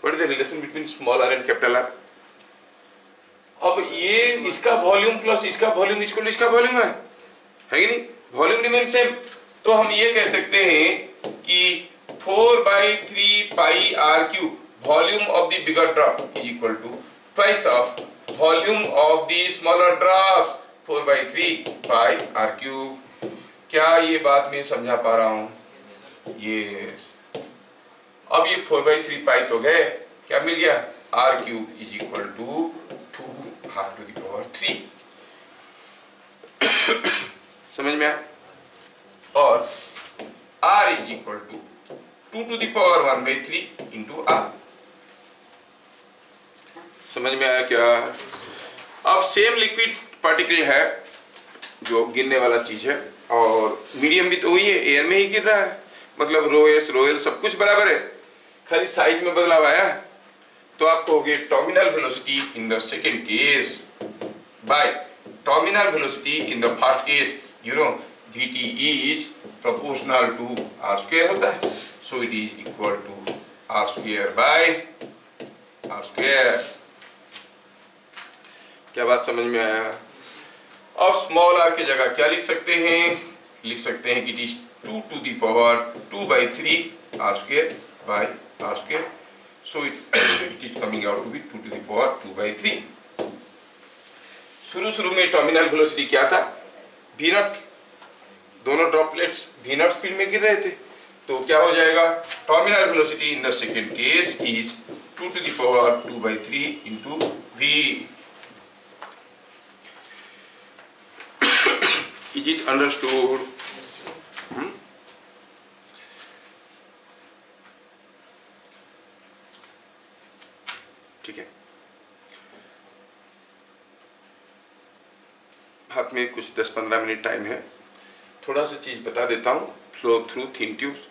What is the relation between small r and capital R? अब ये इसका वॉल्यूम प्लस इसका वॉल्यूम इक्वल इसका वॉल्यूम है कि नहीं? Volume remain same. तो हम ये कह सकते हैं कि 4/3 pi r cube volume of the bigger drop is equal to twice of volume of the smaller drop, 4/3 pi r cube. क्या ये बात मैं समझा पा रहा हूं? यस। अब ये 4/3 पाई तो गए, क्या मिल गया? r cube is equal to 2r⁻³ समझ में आया? और r is equal to 2⁻⁴ into r। समझ में आया क्या? अब सेम लिक्विड पार्टिकल है जो गिरने वाला चीज है, और मीडियम भी तो वही है, एयर में ही गिर रहा है। मतलब ρs ρl सब कुछ बराबर है, खाली साइज में बदलाव आया। तो आप कहोगे terminal velocity in the second case by terminal velocity in the first case, you know Vt is proportional to r square होता है। So it is equal to r square by r square. क्या बात समझ में आया? अब स्मॉल r की जगह क्या लिख सकते हैं? लिख सकते हैं कि it is 2⁻²/3 r square by r square. So it is coming out to be 2⁻²/3। शुरू में टर्मिनल वेलोसिटी क्या था? v0। दोनों ड्रॉपलेट्स v0 स्पीड में गिर रहे थे, तो क्या हो जाएगा? Terminal velocity in the second case is 2⁻²/3 into v। Is it understood? ठीक है। हाथ में कुछ 10-15 मिनट टाइम है, थोड़ा सा चीज बता देता हूँ। फ्लो थ्रू थिन ट्यूब्स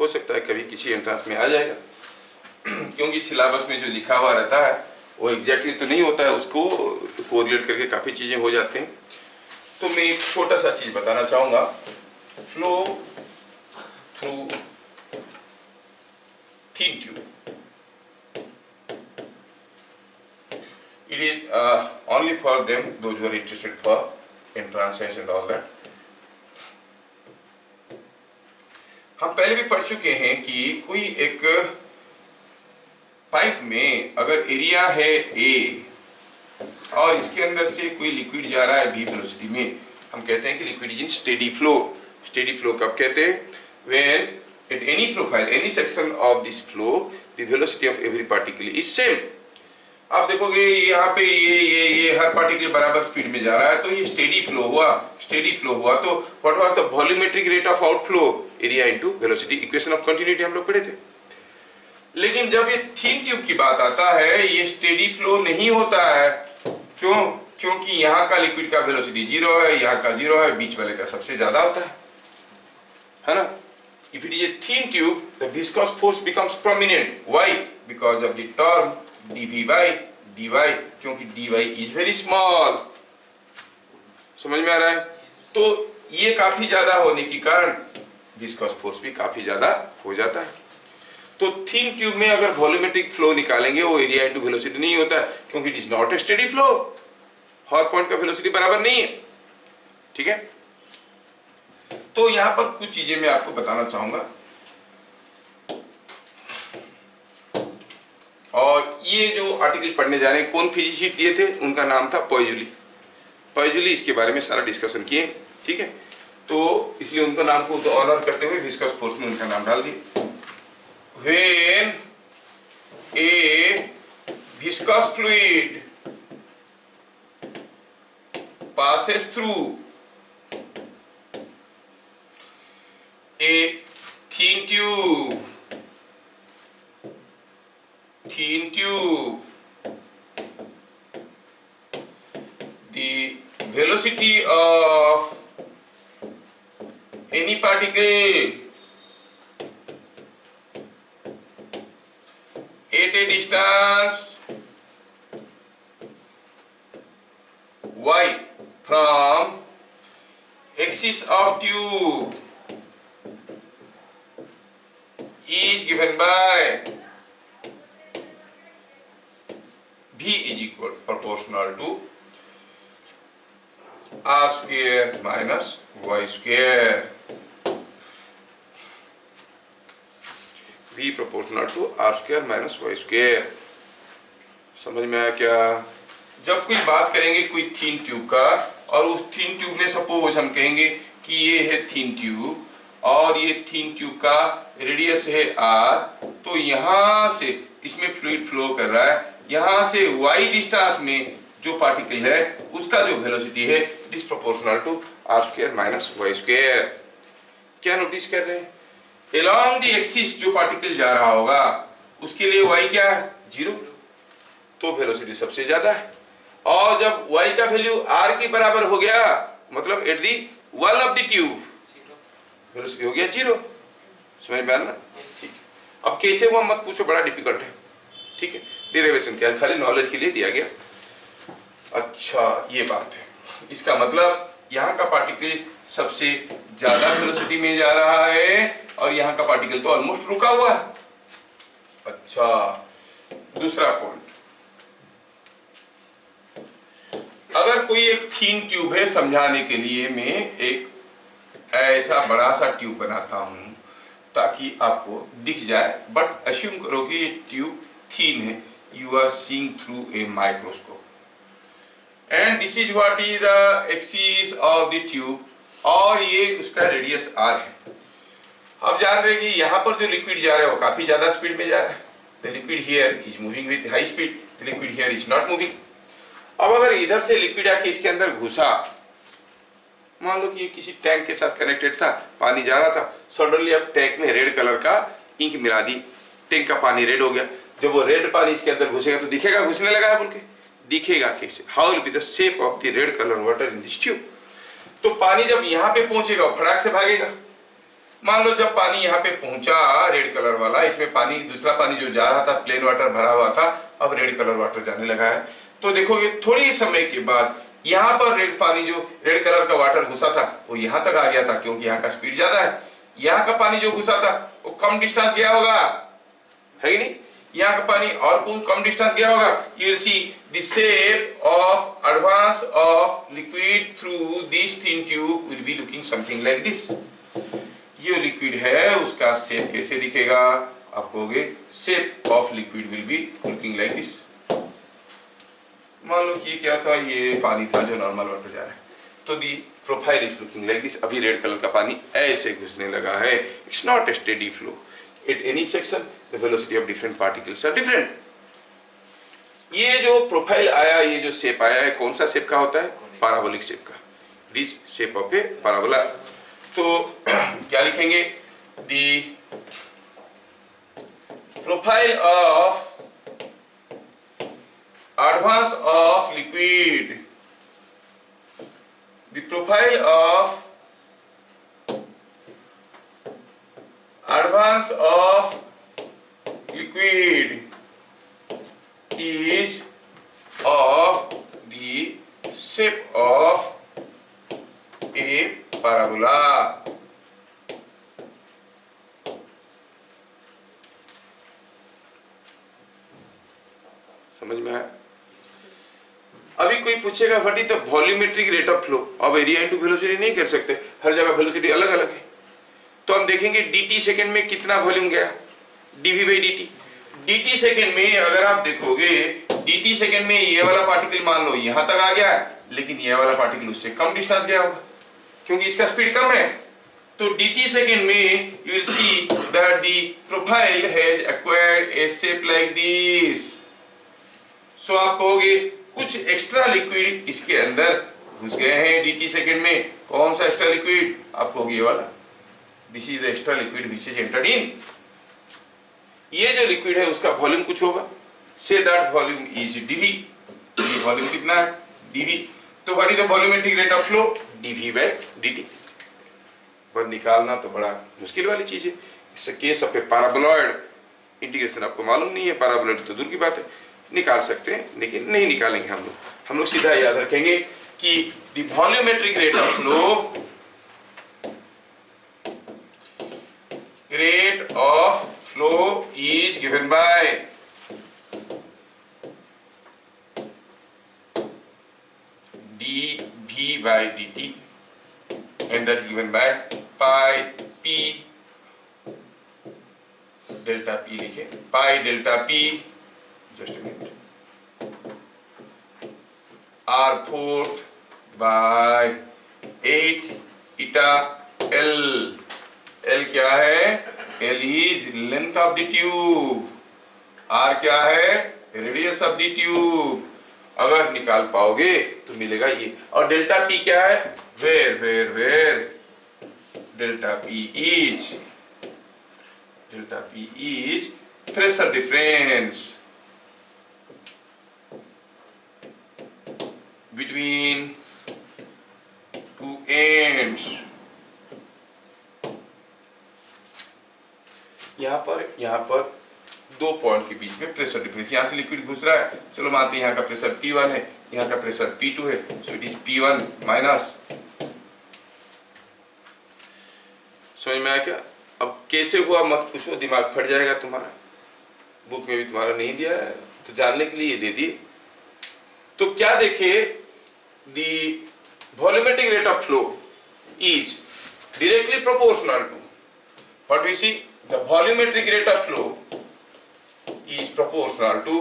हो सकता है कभी किसी एंट्रेंस में आ जाएगा क्योंकि सिलेबस में जो लिखा हुआ रहता है वो एग्जैक्टली तो नहीं होता है, उसको कोरिलेट करके काफ़ी चीज़ें हो जाते हैं। तो मैं एक छोटा सा चीज़ बताना चाहूँगा, flow through thin tube. It is only for them, those who are interested for entrances and all that. हम पहले भी पढ़ चुके हैं कि कोई एक पाइप में अगर एरिया है A और इसके अंदर से कोई लिक्विड जा रहा है B वेलोसिटी में, हम कहते हैं कि liquid is in steady flow. Steady flow कब कहते हैं? When at any profile, any section of this flow, the velocity of every particle is same. आप देखोगे यहाँ पे ये हर पार्टिकल बराबर स्पीड में जा रहा है, तो ये स्टेडी फ्लो हुआ। स्टेडी फ्लो हुआ तो what was the volumetric rate of outflow? Area into velocity, equation of continuity हम लोग पढ़े थे। लेकिन जब ये थिन ट्यूब की बात आता है, ये स्टेडी फ्लो नहीं होता है। क्यों? क्योंकि यहाँ का लिक्विड का वेलोसिटी 0 है, यहाँ का 0 है, बीच वाले का सबसे ज्यादा होता है ना? If it is a thin tube, the viscous force becomes prominent. Why? Because of the term dV by dy, क्योंकि dy is very small. समझ में आ रहा है? तो ये काफी ज्यादा होने के कारण viscous force भी काफी ज्यादा हो जाता है। तो thin tube में अगर वॉल्यूमेट्रिक फ्लो निकालेंगे, वो एरिया इंटू वेलोसिटी नहीं होता है, क्योंकि it is not a steady flow. Her point का वेलोसिटी बराबर नहीं है। ठीक है? तो यहां पर कुछ चीजें मैं आपको बताना चाहूंगा, और ये जो आर्टिकल पढ़ने जा रहे हैं, कौन फिजिसिस्ट दिए थे, उनका नाम था पॉइजुली। पॉइजुली इसके बारे में सारा डिस्कशन किए। ठीक है? तो इसलिए उनका नाम को तो ऑनर करते हुए विस्कस फोर्स में उनका नाम डाल दिए। When A viscous fluid passes through a thin tube, the velocity of any particle at a distance y from axis of tube is given by V is equal proportional to R square minus Y square. V proportional to R square minus Y square. समझ में आया क्या? जब कोई बात करेंगे कोई थीन ट्यूब का, और उस थीन ट्यूब में सपोज हम कहेंगे कि ये है थीन ट्यूब और ये थीन ट्यूब का रेडियस है R, तो यहाँ से इसमें फ्लूइड फ्लो कर रहा है, यहाँ से y डिस्टेंस में जो पार्टिकल है उसका जो वेलोसिटी है disproportional to R square minus Y square. क्या नोटिस कर रहे हैं? अलोंग द एक्सिस जो पार्टिकल जा रहा होगा उसके लिए y क्या है? 0, तो वेलोसिटी सबसे ज्यादा है। और जब y का वैल्यू r के बराबर हो गया, मतलब at the wall of the tube velocity हो गया 0। समझ में आ रहा ना? ठीक। अब कैसे हुआ मत पूछो, बड़ा डिफिकल्ट है। ठीक है? डेरिवेशन क्या है, खाली नॉलेज के लिए दिया गया। अच्छा, ये बात है। इसका मतलब यहाँ का पार्टिकल सबसे ज्यादा वेलोसिटी में जा रहा है और यहाँ का पार्टिकल तो ऑलमोस्ट रुका हुआ है। अच्छा, दूसरा पॉइंट, अगर कोई एक थीन ट्यूब है, समझाने के लिए मैं एक ऐसा बड़ा सा ट्यूब बनाता हूं ताकि आपको दिख जाए, बट अस्यूम करो कि ये ट्यूब थीन है, you are seeing through a microscope and this is what is the axis of the tube, और ये उसका रेडियस r है। अब जान रहे कि यहाँ पर जो लिक्विड जा रहा है वो काफी ज्यादा स्पीड में जा रहा है। The liquid here is moving with high speed, the liquid here is not moving. अब अगर इधर से लिक्विड आके इसके अंदर घुसा, मान लो कि ये किसी टैंक के साथ कनेक्टेड था, पानी जा रहा था, सडनली अब टैंक में रेड कलर का इंक मिला दी, टैंक का पानी रेड हो गया। जब वो रेड पानी इसके अंदर घुसेगा तो दिखेगा घुसने लगा है बोल के, दिखेगा कैसे? How will be the shape of the red colour water in this tube? तो पानी जब यहाँ पे पहुंचेगा फटाक से भागेगा, मान लो जब पानी यहाँ पे पहुंचा रेड कलर वाला, इसमें पानी, दूसरा पानी जो जा रहा था प्लेन वाटर भरा हुआ था, अब रेड कलर वाटर जाने लगा है। तो देखोगे थोड़ी समय के बाद यहाँ पर रेड पानी, जो रेड कलर का वाटर घुसा था वो यहाँ तक आ गया था, क्योंकि यहाँ का स्पीड ज्यादा है। यहाँ का पानी जो घुसा था वो कम डिस्टेंस गया होगा, है कि नहीं? यहाँ का पानी और कम डिस्टेंस गया होगा। You will see the shape of advance of liquid through this thin tube will be looking something like this. ये लिक्विड है उसका शेप कैसे दिखेगा? आप कहोगे shape of liquid will be looking like this. मान लो कि ये क्या था, ये पानी था जो नॉर्मल वाटर जा रहा है, तो the profile is looking like this. अभी रेड कलर का पानी ऐसे घुसने लगा है। It's not a steady flow. At any section the velocity of different particles are different. ये जो प्रोफाइल आया, ये जो शेप आया है, कौन सा शेप का होता है? पैराबोलिक शेप का। It is shape of a parabola. तो क्या लिखेंगे? The profile of advance of liquid, the profile of advance of liquid is of the shape of a parabola. समझ में आया? अभी कोई पूछेगा what is the volumetric rate of flow? अब एरिया इनटू वेलोसिटी नहीं कर सकते, हर जगह वेलोसिटी अलग अलग है। तो हम देखेंगे dt सेकंड में कितना वॉल्यूम गया, dv by dt। dt second में अगर आप देखोगे, dt सेकंड में ये वाला पार्टिकल मान लो यहां तक आ गया है, लेकिन ये वाला पार्टिकल उससे कम डिस्टेंस गया होगा क्योंकि इसका स्पीड कम है। तो dt सेकंड में you will see that the profile has acquired a shape like this. So आप कहोगे कुछ एक्स्ट्रा लिक्विड इसके अंदर घुस गए हैं dt सेकंड में। कौन सा एक्स्ट्रा लिक्विड? आप कहोगे ये वाला। This is the extra liquid which is entered in. ये जो लिक्विड है उसका वॉल्यूम कुछ होगा। Say that volume is dv। ये वॉल्यूम कितना है? dv। तो what is the volumetric rate of flow? dv by dt। पर निकालना तो बड़ा मुश्किल वाली चीज है। It's a case of a paraboloid. Integration आपको मालूम नहीं है, पैराबोलॉइड तो दूर की बात है। निकाल सकते हैं लेकिन नहीं निकालेंगे हम लोग सीधा याद रखेंगे कि the volumetric rate of flow, rate of flow is given by dv by dt and that is given by pi p delta p लिखे, pi delta p, just a minute, r4 by 8 eta l। l क्या है? l is length of the tube, r क्या है? radius of the tube। अगर निकाल पाओगे तो मिलेगा ये। और डेल्टा p क्या है? Where delta p is pressure difference between two ends। यहाँ पर दो पॉइंट के बीच में प्रेशर डिफरेंस। यहाँ से लिक्विड घुस रहा है, चलो मानते हैं यहाँ का प्रेशर P1 है, यहाँ का प्रेशर P2 है, so it is P1 minus. समझ में आया क्या? अब कैसे हुआ मत पूछो, दिमाग फट जाएगा तुम्हारा। बुक में भी तुम्हारा नहीं दिया है तो जानने के लिए ये दे दिए। तो क्या देखे? The volumetric rate of flow is directly proportional to what we see, the volumetric rate of flow is proportional to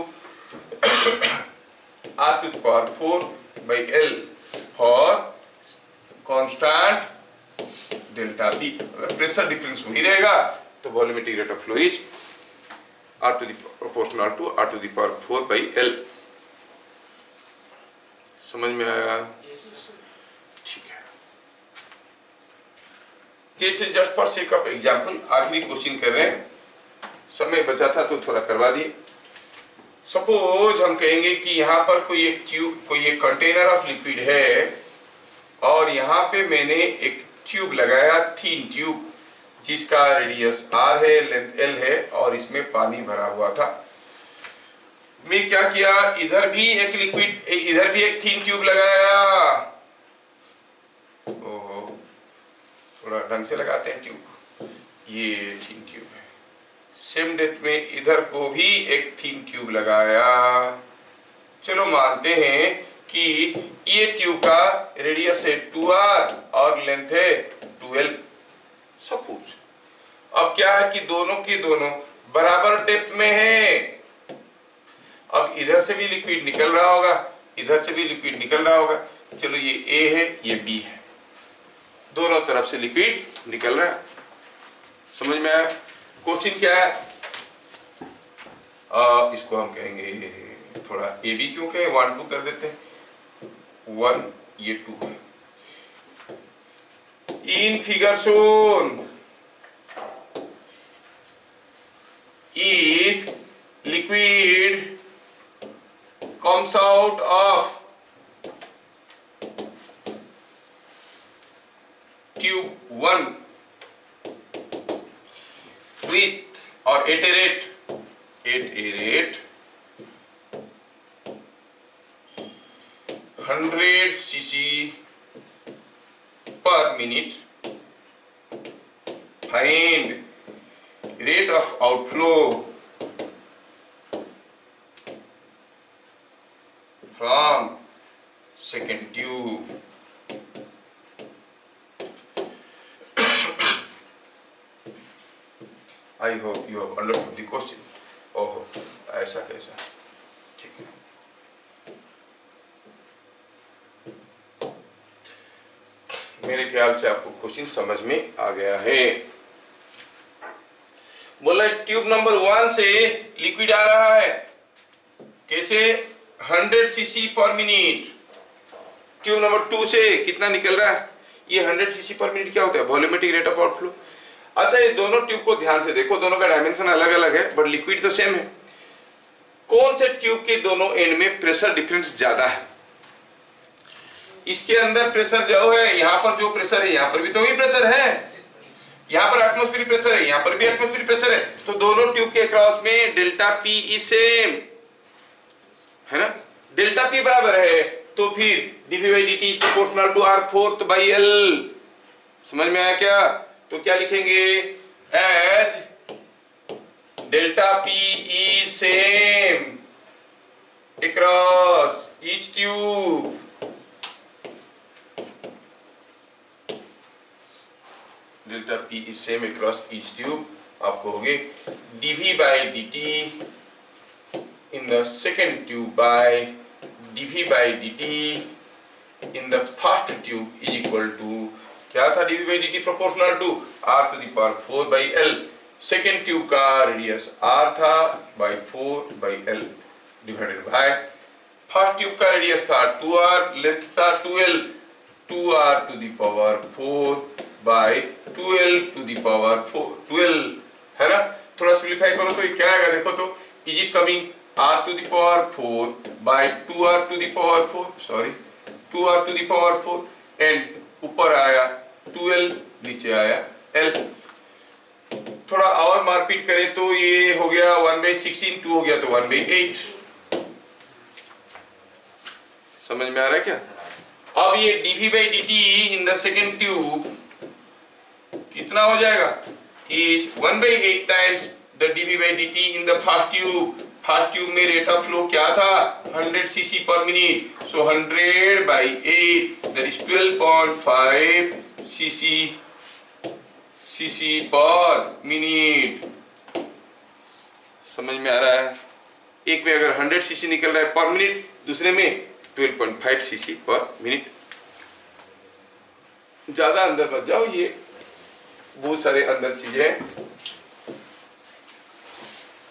r to the power 4 by L for constant delta P। अगर प्रेशर डिफरेंस वही रहेगा तो volumetric rate of flow is r to the proportional to r to the power 4 by L। समझ में आया? ठीक है। जैसे just for sake of example आखिरी क्वेश्चन कर रहे हैं, समय बचा था तो थोड़ा करवा दिए। सपोज हम कहेंगे कि यहाँ पर कोई एक ट्यूब, कोई एक कंटेनर ऑफ लिक्विड है और यहाँ पे मैंने एक ट्यूब लगाया, थीन ट्यूब, जिसका रेडियस r है, लेंथ l है और इसमें पानी भरा हुआ था। मैं क्या किया, इधर भी एक लिक्विड, इधर भी एक थिन ट्यूब लगाया। ओहो, थोड़ा ढंग से लगाते हैं ट्यूब। ये थिन ट्यूब है। सेम डेप्थ में इधर को भी एक थिन ट्यूब लगाया। चलो मानते हैं कि ये ट्यूब का रेडियस है 2r और लेंथ है 12। सपोज अब क्या है कि दोनों के दोनों बराबर डेप्थ में है। अब इधर से भी लिक्विड निकल रहा होगा, इधर से भी लिक्विड निकल रहा होगा। चलो ये A है, ये B है, दोनों तरफ से लिक्विड निकल रहा है। समझ में आया? क्वेश्चन क्या है? इसको हम कहेंगे थोड़ा AB क्यों कहें, 1 2 कर देते हैं। 1 ये 2 है। In figure shown, if liquid comes out of tube 1 with or at a rate 100 cc per minute, find rate of outflow from second tube. I hope you have understood the question. ओहो, ऐसा कैसा? ठीक है। मेरे ख्याल से आपको क्वेश्चन समझ में आ गया है। बोला ट्यूब नंबर 1 से लिक्विड आ रहा है, कैसे? 100 सीसी पर मिनट। ट्यूब नंबर 2 से कितना निकल रहा है? ये 100 सीसी पर मिनट क्या होता है? Volumetric rate of outflow. अच्छा, ये दोनों ट्यूब को ध्यान से देखो, दोनों का डायमेंशन अलग अलग है बट लिक्विड तो सेम है। कौन से ट्यूब के दोनों एंड में प्रेशर डिफरेंस ज्यादा है? इसके अंदर प्रेशर जो है, यहाँ पर जो प्रेशर है यहाँ पर भी तो वही प्रेशर है, यहाँ पर एटमॉस्फेरिक प्रेशर है, यहाँ पर भी एटमॉस्फेरिक प्रेशर है। तो दोनों ट्यूब के क्रॉस में डेल्टा पी इज सेम है ना। डेल्टा पी बराबर है तो फिर dV by dt is proportional to r4 by L। समझ में आया क्या? तो क्या लिखेंगे? As delta P is same across each tube, delta P is same across each tube, आपको हो गए dV by dt in the second tube by dV by dt in the first tube is equal to, क्या था? dV by dt प्रोपोर्शनल to r to the power 4 by L। Second tube का रेडियस r था by 4 by L divided by first tube का रेडियस था 2r, लेंथ था 2L, 2r to the power 4 by 2L to the power 4, 12 है ना। थोड़ा सिंप्लीफाई करो तो ये क्या आएगा? देखो तो, is it coming r to the power 4 by 2r to the power 4, sorry 2r to the power 4 and ऊपर आया 12, नीचे आया L। थोड़ा और मारपीट करें तो ये हो गया 1/16, 2 हो गया तो 1/8। समझ में आ रहा है क्या? अब ये dV by dt in the second tube कितना हो जाएगा? Is 1/8 times the dV by dt in the first tube. First tube में रेट ऑफ फ्लो क्या था? 100 cc पर minute, so 100 by 8 that is 12.5 cc पर मिनट। समझ में आ रहा है? एक में अगर 100 cc निकल रहा है पर मिनट, दूसरे में 12.5 cc पर मिनट। ज्यादा अंदर मत जाओ, ये बहुत सारे अंदर चीजें हैं।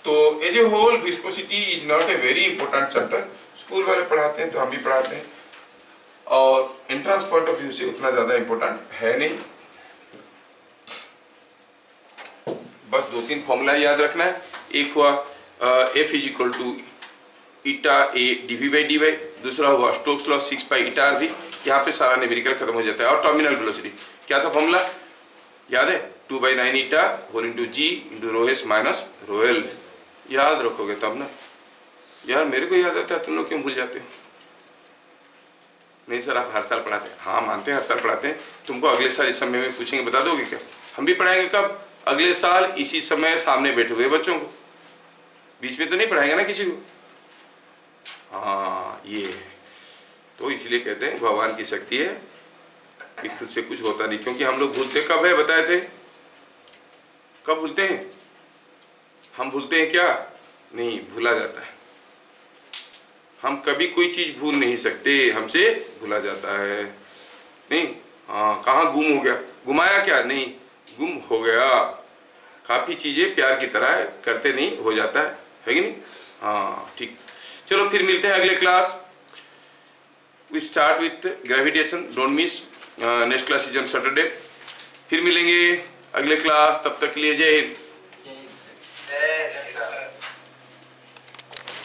तो as a whole viscosity is not a very important chapter. School वाले पढ़ाते हैं तो हम भी पढ़ाते हैं, और एंट्रेंस पॉइंट ऑफ व्यू से उतना ज्यादा इंपॉर्टेंट है नहीं। बस 2-3 फॉर्मूला याद रखना है। एक हुआ F is equal to eta A dV by dy, दूसरा हुआ Stokes law 6 pi eta R भी। यहाँ पे सारा न्यूमेरिकल खत्म हो जाता है। और टर्मिनल वेलोसिटी क्या था फॉर्मूला? याद है? 2/9 eta whole into g into rho S minus rho L. याद रखोगे तब ना। यार मेरे को याद आता है, तुम लोग क्यों भूल जाते हो? नहीं सर आप हर साल पढ़ाते हैं। हाँ मानते हैं हर साल पढ़ाते हैं। तुमको अगले साल इस समय में पूछेंगे, बता दोगे क्या? हम भी पढ़ाएंगे कब? अगले साल इसी समय सामने बैठे हुए बच्चों को, बीच में तो नहीं पढ़ाएंगे ना किसी को। हाँ ये तो इसलिए कहते हैं भगवान की शक्ति है कि खुद से कुछ होता नहीं, क्योंकि हम लोग भूलते कब है बताए थे? कब भूलते हैं हम? भूलते हैं क्या? नहीं, भूला जाता है। हम कभी कोई चीज भूल नहीं सकते, हमसे भूला जाता है। नहीं हाँ, कहाँ गुम हो गया? गुमाया क्या? नहीं, गुम हो गया। काफी चीजें प्यार की तरह करते नहीं, हो जाता है कि नहीं? हाँ ठीक। चलो फिर मिलते हैं अगले class. We start with gravitation, don't miss. Next class is on Saturday. फिर मिलेंगे अगले क्लास, तब तक के लिए जय हिंद।